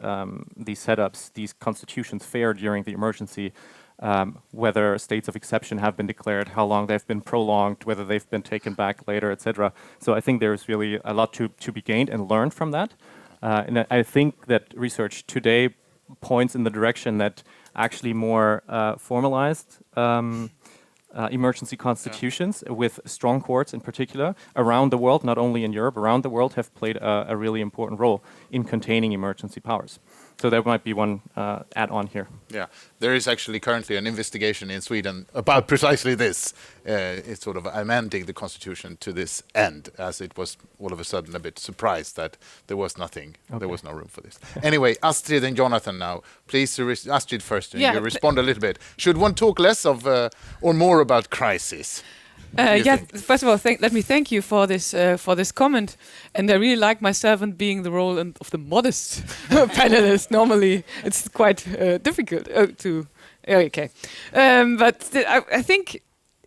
setups, these constitutions fare during the emergency, whether states of exception have been declared, how long they've been prolonged, whether they've been taken back later, etc. So I think there's really a lot to be gained and learned from that. And I think that research today points in the direction that actually more formalized emergency constitutions with strong courts in particular around the world, not only in Europe, around the world have played a really important role in containing emergency powers. So there might be one add-on here. Yeah, there is actually currently an investigation in Sweden about precisely this. It's sort of amending the constitution to this end, as it was all of a sudden a bit surprised that there was nothing, there was no room for this. Anyway, Astrid and Jonathan now. Please, Astrid first, and you respond a little bit. Should one talk less of or more about crisis? First of all, let me thank you for this comment, and I really like myself and being the role of the modest panelist. Normally, it's quite difficult to. Okay, but I think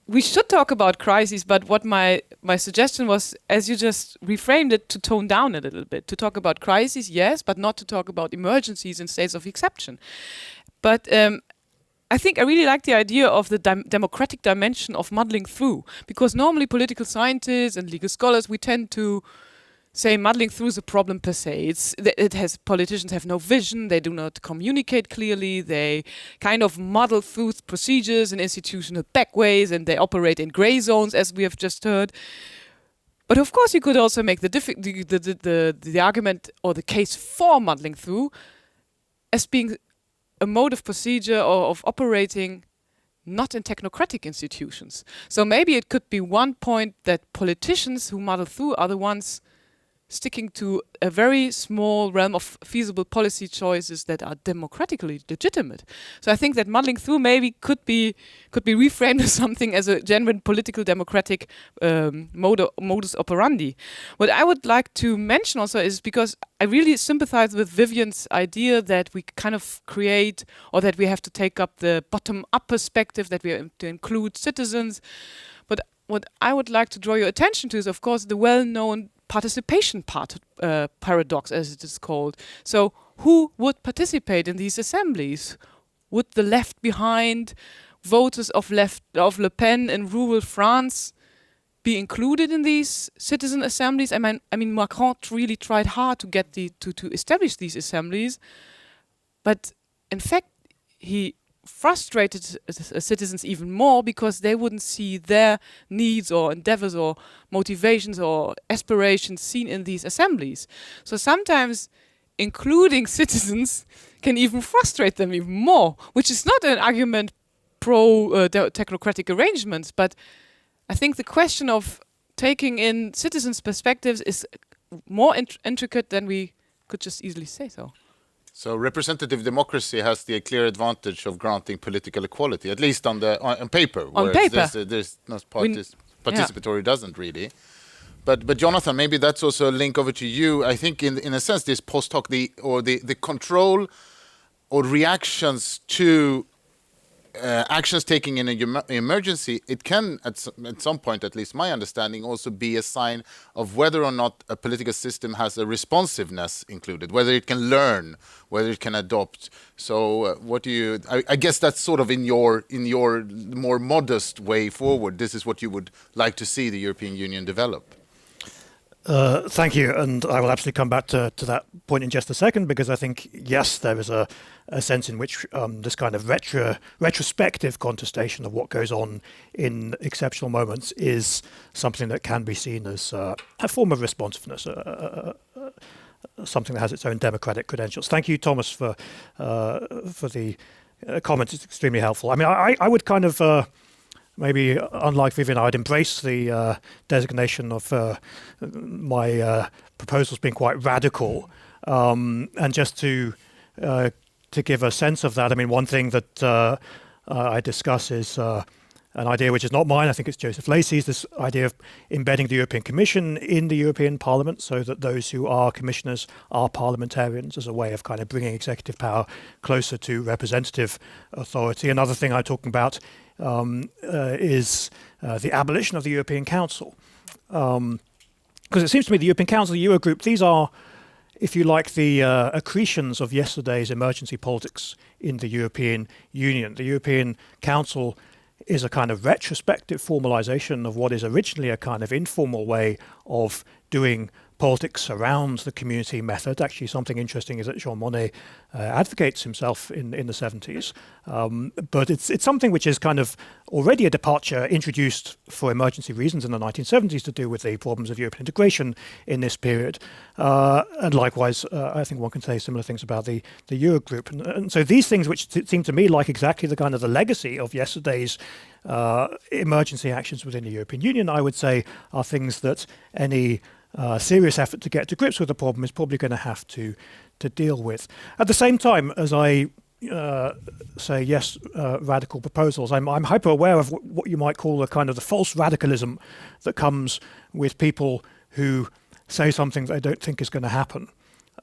we should talk about crises. But what my suggestion was, as you just reframed it, to tone down a little bit, to talk about crises, yes, but not to talk about emergencies and states of exception. But I think I really like the idea of the democratic dimension of muddling through, because normally political scientists and legal scholars, we tend to say muddling through is a problem per se. Politicians have no vision, they do not communicate clearly, they kind of muddle through procedures and institutional backways, and they operate in grey zones, as we have just heard. But of course, you could also make the argument or the case for muddling through as being a mode of procedure or of operating not in technocratic institutions. So maybe it could be one point that politicians who muddle through are the ones sticking to a very small realm of feasible policy choices that are democratically legitimate. So I think that muddling through maybe could be reframed as something as a genuine political democratic modus operandi. What I would like to mention also is, because I really sympathize with Vivian's idea that we kind of create, or that we have to take up the bottom-up perspective, that we have to include citizens. But what I would like to draw your attention to is, of course, the well-known participation paradox, as it is called. So who would participate in these assemblies? Would the left behind voters of Le Pen in rural France be included in these citizen assemblies? I mean, Macron really tried hard to get to establish these assemblies, but in fact he frustrated citizens even more, because they wouldn't see their needs or endeavors or motivations or aspirations seen in these assemblies. So sometimes including citizens can even frustrate them even more, which is not an argument pro technocratic arrangements, but I think the question of taking in citizens' perspectives is more intricate than we could just easily say so. So representative democracy has the clear advantage of granting political equality, at least on paper. On paper. There's not participatory doesn't really. But Jonathan, maybe that's also a link over to you. I think in a sense this post hoc, the control or reactions to actions taken in an emergency, it can, at some point, at least my understanding, also be a sign of whether or not a political system has a responsiveness included, whether it can learn, whether it can adopt. So what do you, I guess that's sort of in your more modest way forward, this is what you would like to see the European Union develop. Thank you, and I will absolutely come back to that point in just a second, because I think, yes, there is a sense in which this kind of retrospective contestation of what goes on in exceptional moments is something that can be seen as a form of responsiveness, something that has its own democratic credentials. Thank you, Thomas, for the comments. It's extremely helpful. I mean, I would kind of... Maybe, unlike Vivian, I'd embrace the designation of my proposals being quite radical. And just to give a sense of that, I mean, one thing that I discuss is an idea which is not mine. I think it's Joseph Lacey's, this idea of embedding the European Commission in the European Parliament, so that those who are commissioners are parliamentarians, as a way of kind of bringing executive power closer to representative authority. Another thing I'm talking about is the abolition of the European Council. Because it seems to me the European Council, the Eurogroup, these are, if you like, the accretions of yesterday's emergency politics in the European Union. The European Council is a kind of retrospective formalization of what is originally a kind of informal way of doing politics around the community method. Actually, something interesting is that Jean Monnet advocates himself in the 70s. But it's something which is kind of already a departure introduced for emergency reasons in the 1970s to do with the problems of European integration in this period. And likewise, I think one can say similar things about the Eurogroup. And so these things, which seem to me like exactly the kind of the legacy of yesterday's emergency actions within the European Union, I would say are things that any serious effort to get to grips with the problem is probably going to have to deal with. At the same time, as I say yes, radical proposals, I'm hyper aware of what you might call a kind of the false radicalism that comes with people who say something they don't think is going to happen.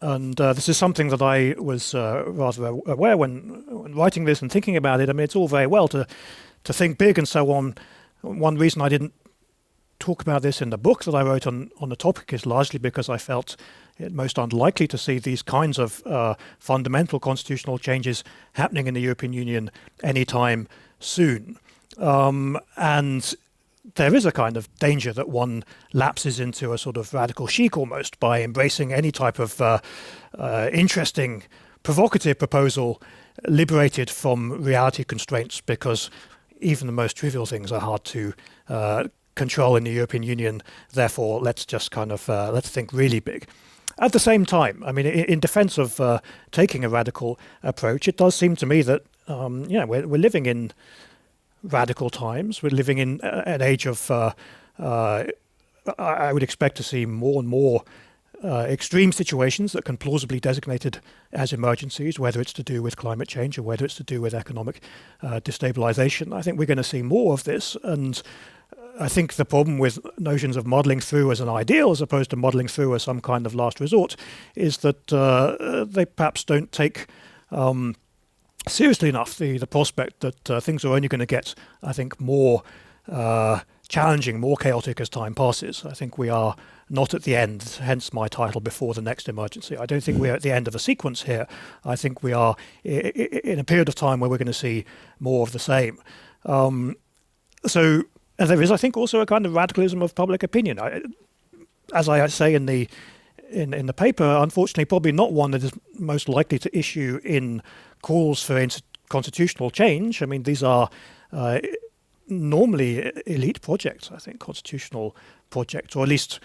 And this is something that I was rather aware when writing this and thinking about it. I mean, it's all very well to think big and so on. One reason I didn't talk about this in the book that I wrote on the topic is largely because I felt it most unlikely to see these kinds of fundamental constitutional changes happening in the European Union anytime soon. And there is a kind of danger that one lapses into a sort of radical chic almost by embracing any type of interesting, provocative proposal liberated from reality constraints, because even the most trivial things are hard to control in the European Union. Therefore, let's just kind of let's think really big. At the same time, I mean, in defense of taking a radical approach, it does seem to me that we're living in radical times. We're living in an age of I would expect to see more and more extreme situations that can plausibly be designated as emergencies, whether it's to do with climate change or whether it's to do with economic destabilization. I think we're going to see more of this, and I think the problem with notions of modelling through as an ideal as opposed to modelling through as some kind of last resort is that they perhaps don't take seriously enough the prospect that things are only going to get, I think, more challenging, more chaotic as time passes. I think we are not at the end, hence my title, Before the Next Emergency. I don't think we're at the end of a sequence here. I think we are in a period of time where we're going to see more of the same. So there is, I think, also a kind of radicalism of public opinion. As I say in the paper, unfortunately, probably not one that is most likely to issue in calls for constitutional change. I mean, these are normally elite projects, I think, constitutional projects, or at least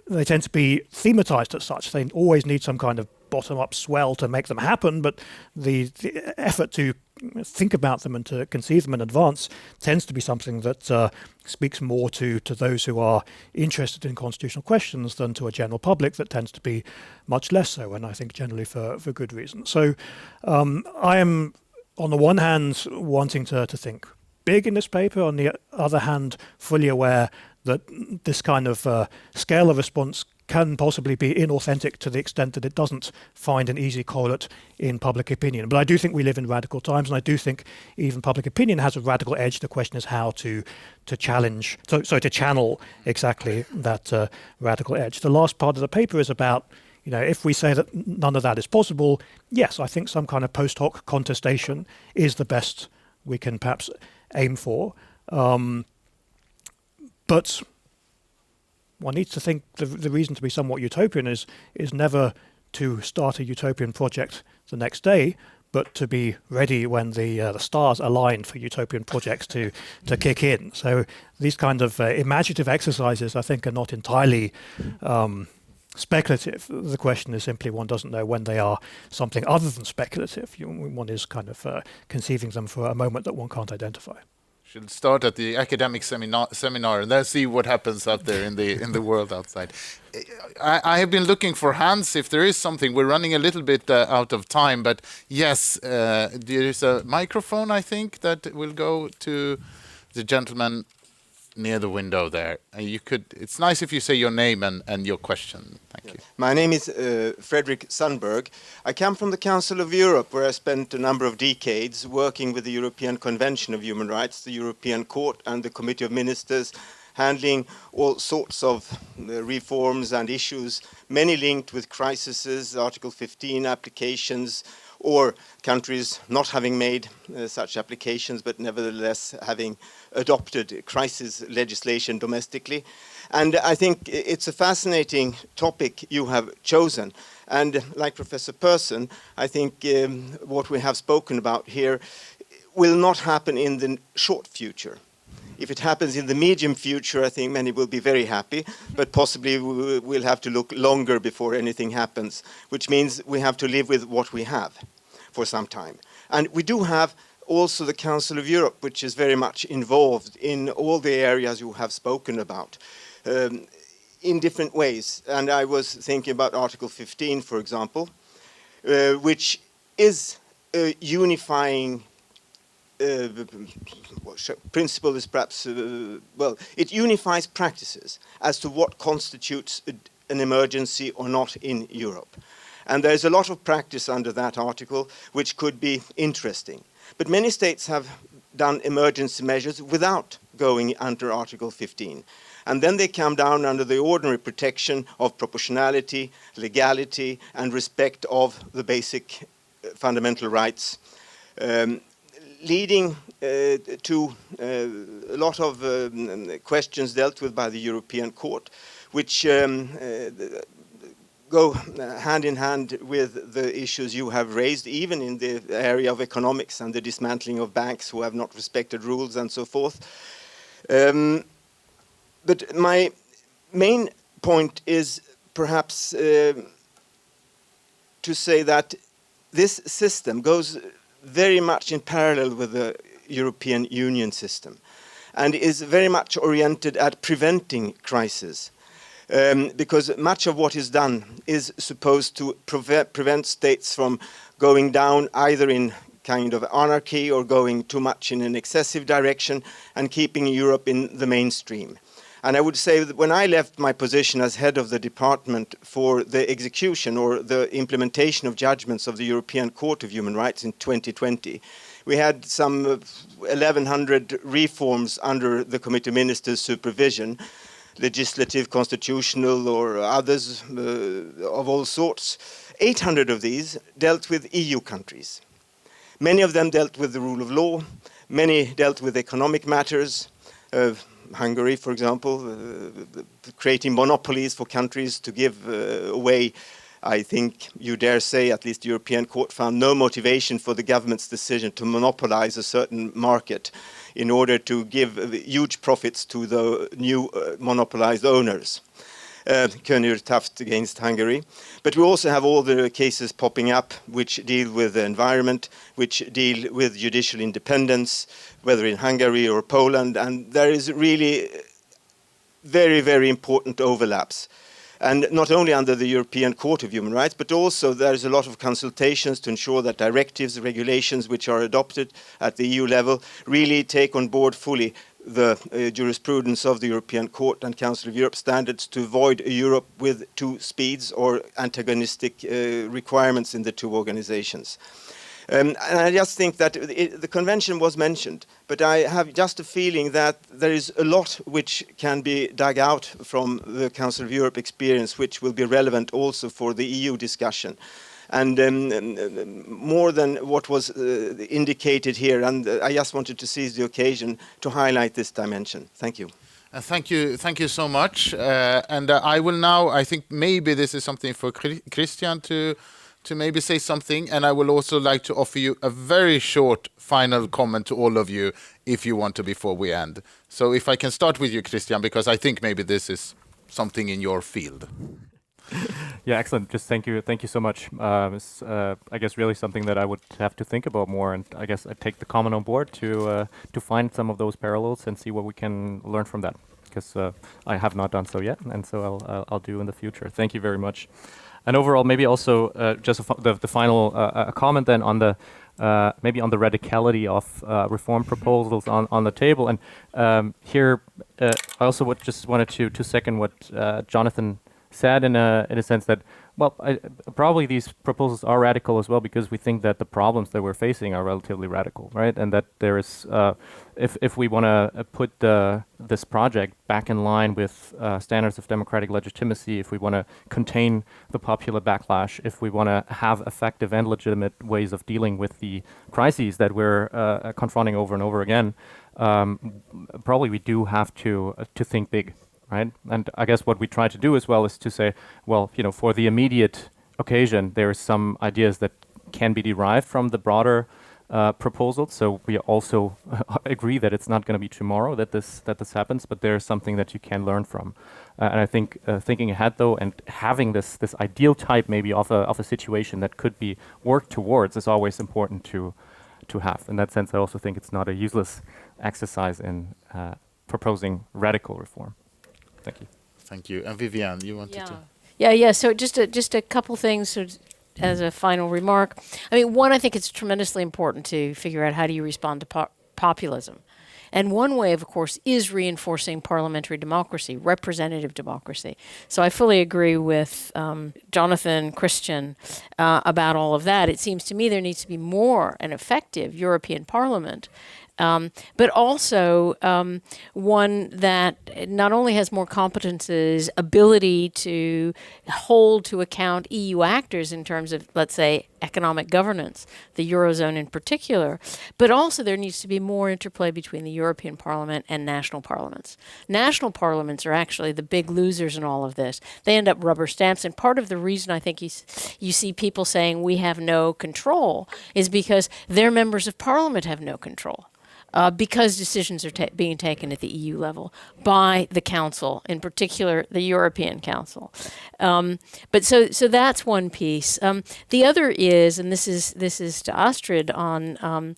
they tend to be thematized as such. They always need some kind of bottom-up swell to make them happen, but the effort to think about them and to conceive them in advance tends to be something that speaks more to those who are interested in constitutional questions than to a general public that tends to be much less so, and I think generally for good reason. So I am, on the one hand, wanting to think big in this paper, on the other hand, fully aware that this kind of scale of response can possibly be inauthentic to the extent that it doesn't find an easy correlate in public opinion. But I do think we live in radical times, and I do think even public opinion has a radical edge. The question is how to channel exactly that radical edge. The last part of the paper is about, if we say that none of that is possible, yes, I think some kind of post hoc contestation is the best we can perhaps aim for. But one needs to think the reason to be somewhat utopian is never to start a utopian project the next day, but to be ready when the stars align for utopian projects to kick in. So these kind of imaginative exercises, I think, are not entirely speculative. The question is simply one doesn't know when they are something other than speculative. One is kind of conceiving them for a moment that one can't identify. Should start at the academic seminar and then see what happens out there in the world outside. I have been looking for hands if there is something. We're running a little bit out of time, but yes, there is a microphone, I think, that will go to the gentleman near the window there. And it's nice if you say your name and your question. Thank you. My name is Frederick Sundberg. I come from the Council of Europe, where I spent a number of decades working with the European Convention of Human Rights, the European Court and the Committee of Ministers, handling all sorts of reforms and issues, many linked with crises, Article 15 applications, or countries not having made such applications, but nevertheless having adopted crisis legislation domestically. And I think it's a fascinating topic you have chosen. And like Professor Persson, I think what we have spoken about here will not happen in the short future. If it happens in the medium future, I think many will be very happy, but possibly we'll have to look longer before anything happens, which means we have to live with what we have for some time. And we do have also the Council of Europe, which is very much involved in all the areas you have spoken about, in different ways. And I was thinking about Article 15, for example, which is a unifying principle is perhaps, well, it unifies practices as to what constitutes an emergency or not in Europe. And there's a lot of practice under that article which could be interesting. But many states have done emergency measures without going under Article 15. And then they come down under the ordinary protection of proportionality, legality, and respect of the basic fundamental rights, leading to a lot of questions dealt with by the European Court, which go hand in hand with the issues you have raised, even in the area of economics and the dismantling of banks who have not respected rules and so forth. But my main point is perhaps to say that this system goes very much in parallel with the European Union system and is very much oriented at preventing crisis. Because much of what is done is supposed to prevent states from going down either in kind of anarchy or going too much in an excessive direction and keeping Europe in the mainstream. And I would say that when I left my position as head of the department for the execution or the implementation of judgments of the European Court of Human Rights in 2020, we had some 1,100 reforms under the Committee of Ministers' supervision, legislative, constitutional, or others of all sorts. 800 of these dealt with EU countries. Many of them dealt with the rule of law. Many dealt with economic matters. Hungary, for example, creating monopolies for countries to give away. I think you dare say, at least the European Court found no motivation for the government's decision to monopolize a certain market in order to give huge profits to the new monopolized owners. König-Taft against Hungary. But we also have all the cases popping up which deal with the environment, which deal with judicial independence, whether in Hungary or Poland, and there is really very, very important overlaps. And not only under the European Court of Human Rights, but also there is a lot of consultations to ensure that directives, regulations which are adopted at the EU level really take on board fully the jurisprudence of the European Court and Council of Europe standards to avoid a Europe with two speeds or antagonistic requirements in the two organizations. And I just think that the convention was mentioned, but I have just a feeling that there is a lot which can be dug out from the Council of Europe experience, which will be relevant also for the EU discussion. And more than what was indicated here, and I just wanted to seize the occasion to highlight this dimension. Thank you. Thank you so much. And I will now, I think maybe this is something for Christian to maybe say something, and I will also like to offer you a very short final comment to all of you, if you want to, before we end. So if I can start with you, Christian, because I think maybe this is something in your field. Yeah, excellent. Just thank you so much. It's, I guess, really something that I would have to think about more, and I guess I take the comment on board to find some of those parallels and see what we can learn from that, because I have not done so yet, and so I'll do in the future. Thank you very much. And overall, maybe also just the final comment then on the maybe on the radicality of reform proposals on the table. And here, I also just wanted to second what Jonathan sad in a sense that, well, probably these proposals are radical as well because we think that the problems that we're facing are relatively radical, right? And that there is, if we want to put this project back in line with standards of democratic legitimacy, if we want to contain the popular backlash, if we want to have effective and legitimate ways of dealing with the crises that we're confronting over and over again, probably we do have to think big. Right? And I guess what we try to do as well is to say, well, for the immediate occasion, there are some ideas that can be derived from the broader proposal. So we also agree that it's not going to be tomorrow that this happens, but there's something that you can learn from. And I think thinking ahead though, and having this ideal type maybe of a situation that could be worked towards is always important to have. In that sense, I also think it's not a useless exercise in proposing radical reform. Thank you. Thank you. And Vivian, you wanted to? Yeah. So just a couple things as a final remark. I mean, one, I think it's tremendously important to figure out how do you respond to populism. And one way, of course, is reinforcing parliamentary democracy, representative democracy. So I fully agree with Jonathan, Christian, about all of that. It seems to me there needs to be more an effective European Parliament, but also one that not only has more competences, ability to hold to account EU actors in terms of, let's say, economic governance, the Eurozone in particular, but also there needs to be more interplay between the European Parliament and national parliaments. National parliaments are actually the big losers in all of this. They end up rubber stamps, and part of the reason I think you see people saying we have no control is because their members of parliament have no control. Because decisions are being taken at the EU level by the Council, in particular the European Council. But so that's one piece. The other is, and this is to Astrid on,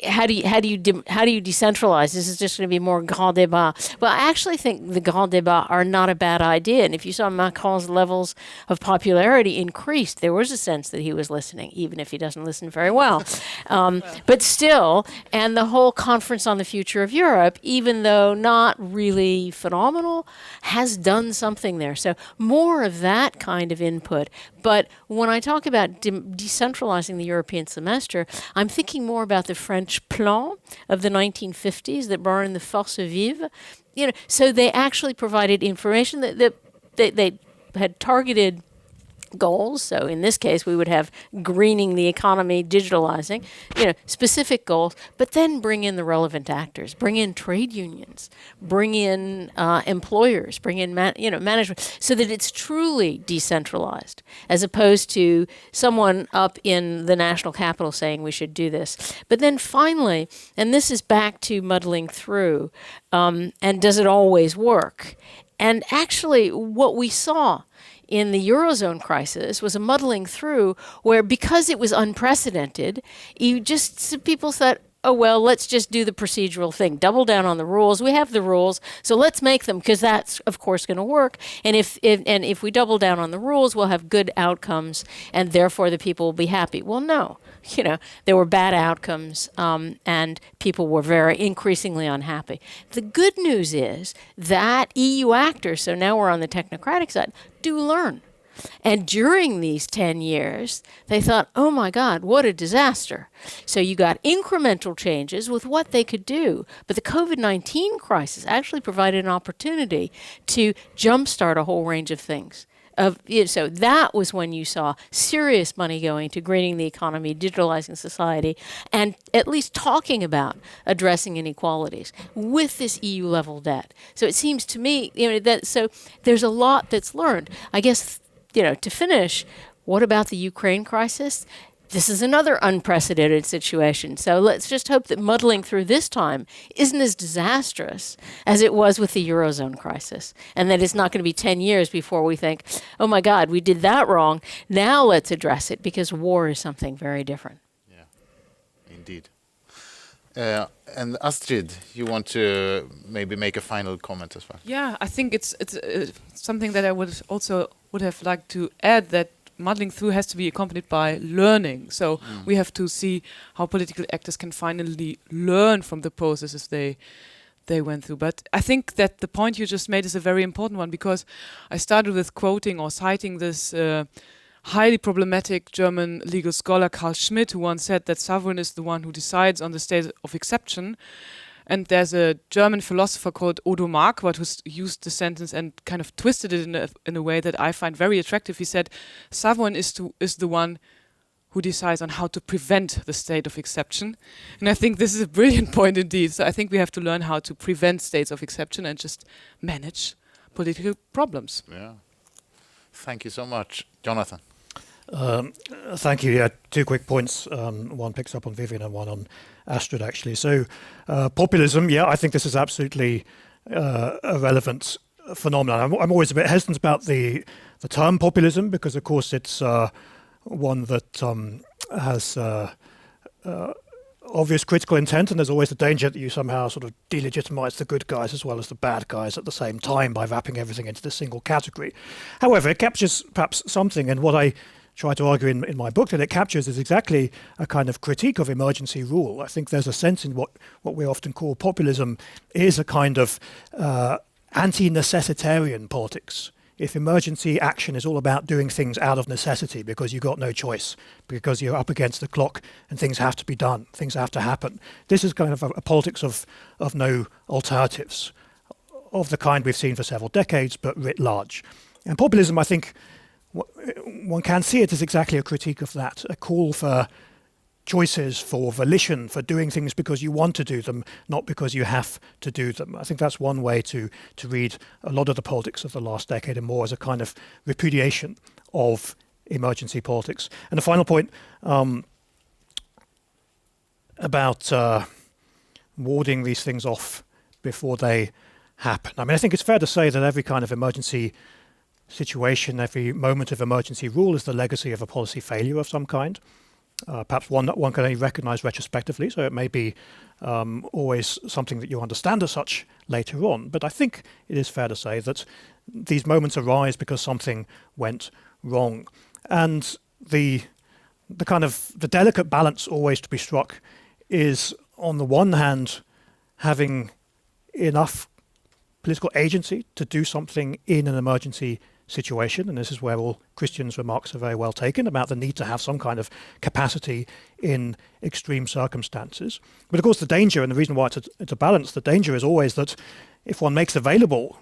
how do you decentralize? This is just going to be more grand débat. Well, I actually think the grand débat are not a bad idea. And if you saw Macron's levels of popularity increased, there was a sense that he was listening, even if he doesn't listen very well. But still, and the whole Conference on the Future of Europe, even though not really phenomenal, has done something there. So more of that kind of input. But when I talk about decentralizing the European semester, I'm thinking more about the French plan of the 1950s that brought in the force vive. So they actually provided information that they had targeted goals. So in this case, we would have greening the economy, digitalizing, specific goals, but then bring in the relevant actors, bring in trade unions, bring in employers, bring in management, so that it's truly decentralized, as opposed to someone up in the national capital saying we should do this. But then finally, and this is back to muddling through, and does it always work? And actually, what we saw in the Eurozone crisis was a muddling through where, because it was unprecedented, people thought, oh, well, let's just do the procedural thing, double down on the rules. We have the rules, so let's make them, because that's, of course, going to work. And if we double down on the rules, we'll have good outcomes, and therefore the people will be happy. Well, no. There were bad outcomes, and people were very increasingly unhappy. The good news is that EU actors, so now we're on the technocratic side, do learn. And during these 10 years, they thought, oh my God, what a disaster. So you got incremental changes with what they could do. But the COVID-19 crisis actually provided an opportunity to jumpstart a whole range of things. So that was when you saw serious money going to greening the economy, digitalizing society, and at least talking about addressing inequalities with this EU-level debt. So it seems to me, so there's a lot that's learned. I guess, to finish, what about the Ukraine crisis? This is another unprecedented situation. So let's just hope that muddling through this time isn't as disastrous as it was with the Eurozone crisis, and that it's not going to be 10 years before we think, oh my God, we did that wrong. Now let's address it, because war is something very different. Yeah, indeed. And Astrid, you want to maybe make a final comment as well? Yeah, I think it's something that I would have liked to add, that muddling through has to be accompanied by learning. So we have to see how political actors can finally learn from the processes they they went through. But I think that the point you just made is a very important one, because I started with quoting or citing this highly problematic German legal scholar Carl Schmitt, who once said that sovereign is the one who decides on the state of exception. And there's a German philosopher called Odo Marquardt who's used the sentence and kind of twisted it in a way that I find very attractive. He said, sovereign is the one who decides on how to prevent the state of exception. And I think this is a brilliant point indeed. So I think we have to learn how to prevent states of exception and just manage political problems. Yeah. Thank you so much. Jonathan. Thank you. Yeah, 2 quick points. One picks up on Vivian and one on Astrid, actually. So populism, yeah, I think this is absolutely a relevant phenomenon. I'm always a bit hesitant about the term populism because, of course, it's one that has obvious critical intent, and there's always the danger that you somehow sort of delegitimize the good guys as well as the bad guys at the same time by wrapping everything into this single category. However, it captures perhaps something, and what I try to argue in my book that it captures is exactly a kind of critique of emergency rule. I think there's a sense in what we often call populism is a kind of anti-necessitarian politics. If emergency action is all about doing things out of necessity because you've got no choice, because you're up against the clock and things have to be done, things have to happen. This is kind of a politics of no alternatives, of the kind we've seen for several decades, but writ large. And populism, I think, one can see it as exactly a critique of that, a call for choices, for volition, for doing things because you want to do them, not because you have to do them. I think that's one way to read a lot of the politics of the last decade and more as a kind of repudiation of emergency politics. And the final point about warding these things off before they happen. I mean, I think it's fair to say that every kind of emergency situation, every moment of emergency rule is the legacy of a policy failure of some kind. Perhaps one that one can only recognise retrospectively, so it may be always something that you understand as such later on. But I think it is fair to say that these moments arise because something went wrong. And the delicate balance always to be struck is, on the one hand, having enough political agency to do something in an emergency situation, and this is where all Christian's remarks are very well taken about the need to have some kind of capacity in extreme circumstances. But of course the danger, and the reason why it's a balance, the danger is always that if one makes available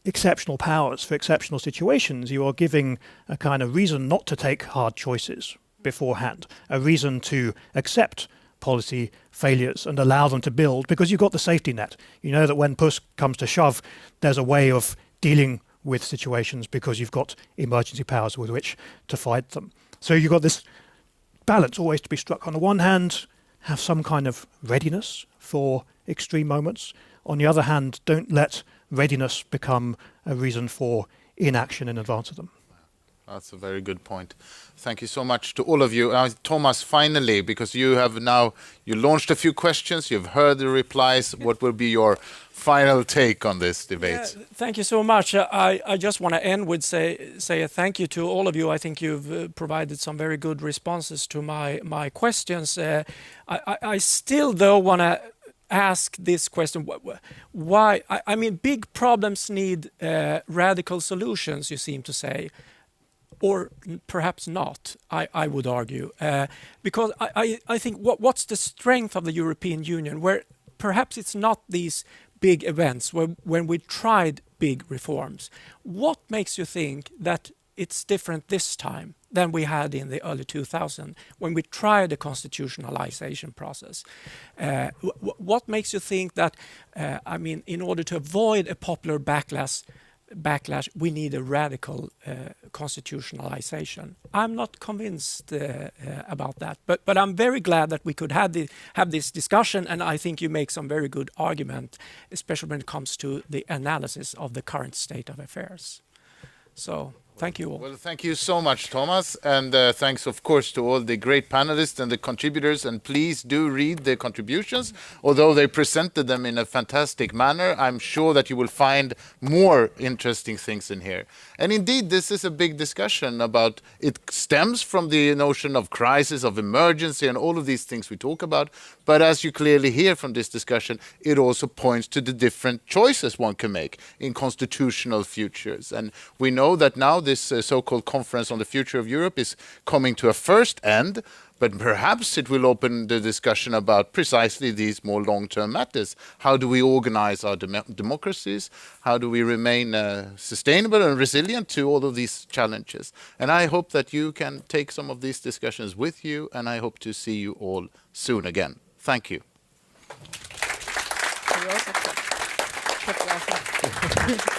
exceptional powers for exceptional situations, you are giving a kind of reason not to take hard choices beforehand, a reason to accept policy failures and allow them to build, because you've got the safety net. You know that when push comes to shove, there's a way of dealing with situations because you've got emergency powers with which to fight them. So you've got this balance always to be struck. On the one hand, have some kind of readiness for extreme moments. On the other hand, don't let readiness become a reason for inaction in advance of them. That's a very good point. Thank you so much to all of you. Thomas, finally, because you launched a few questions, you've heard the replies. What will be your final take on this debate? Yeah, thank you so much. I just want to end with say a thank you to all of you. I think you've provided some very good responses to my questions. I still, though, want to ask this question: why? I mean, big problems need radical solutions, you seem to say. Or perhaps not, I would argue, because I think what's the strength of the European Union, where perhaps it's not these big events when we tried big reforms. What makes you think that it's different this time than we had in the early 2000s when we tried the constitutionalization process? What makes you think that, in order to avoid a popular backlash, we need a radical constitutionalization? I'm not convinced about that, but I'm very glad that we could have this discussion, and I think you make some very good argument, especially when it comes to the analysis of the current state of affairs. So Thank you all. Well, thank you so much, Thomas, and thanks, of course, to all the great panelists and the contributors, and please do read the contributions. Although they presented them in a fantastic manner, I'm sure that you will find more interesting things in here. And indeed, this is a big discussion about, it stems from the notion of crisis, of emergency, and all of these things we talk about, but as you clearly hear from this discussion, it also points to the different choices one can make in constitutional futures. And we know that now this so-called Conference on the Future of Europe is coming to a first end, but perhaps it will open the discussion about precisely these more long-term matters. How do we organize our democracies? How do we remain sustainable and resilient to all of these challenges? And I hope that you can take some of these discussions with you, and I hope to see you all soon again. Thank you. You're welcome.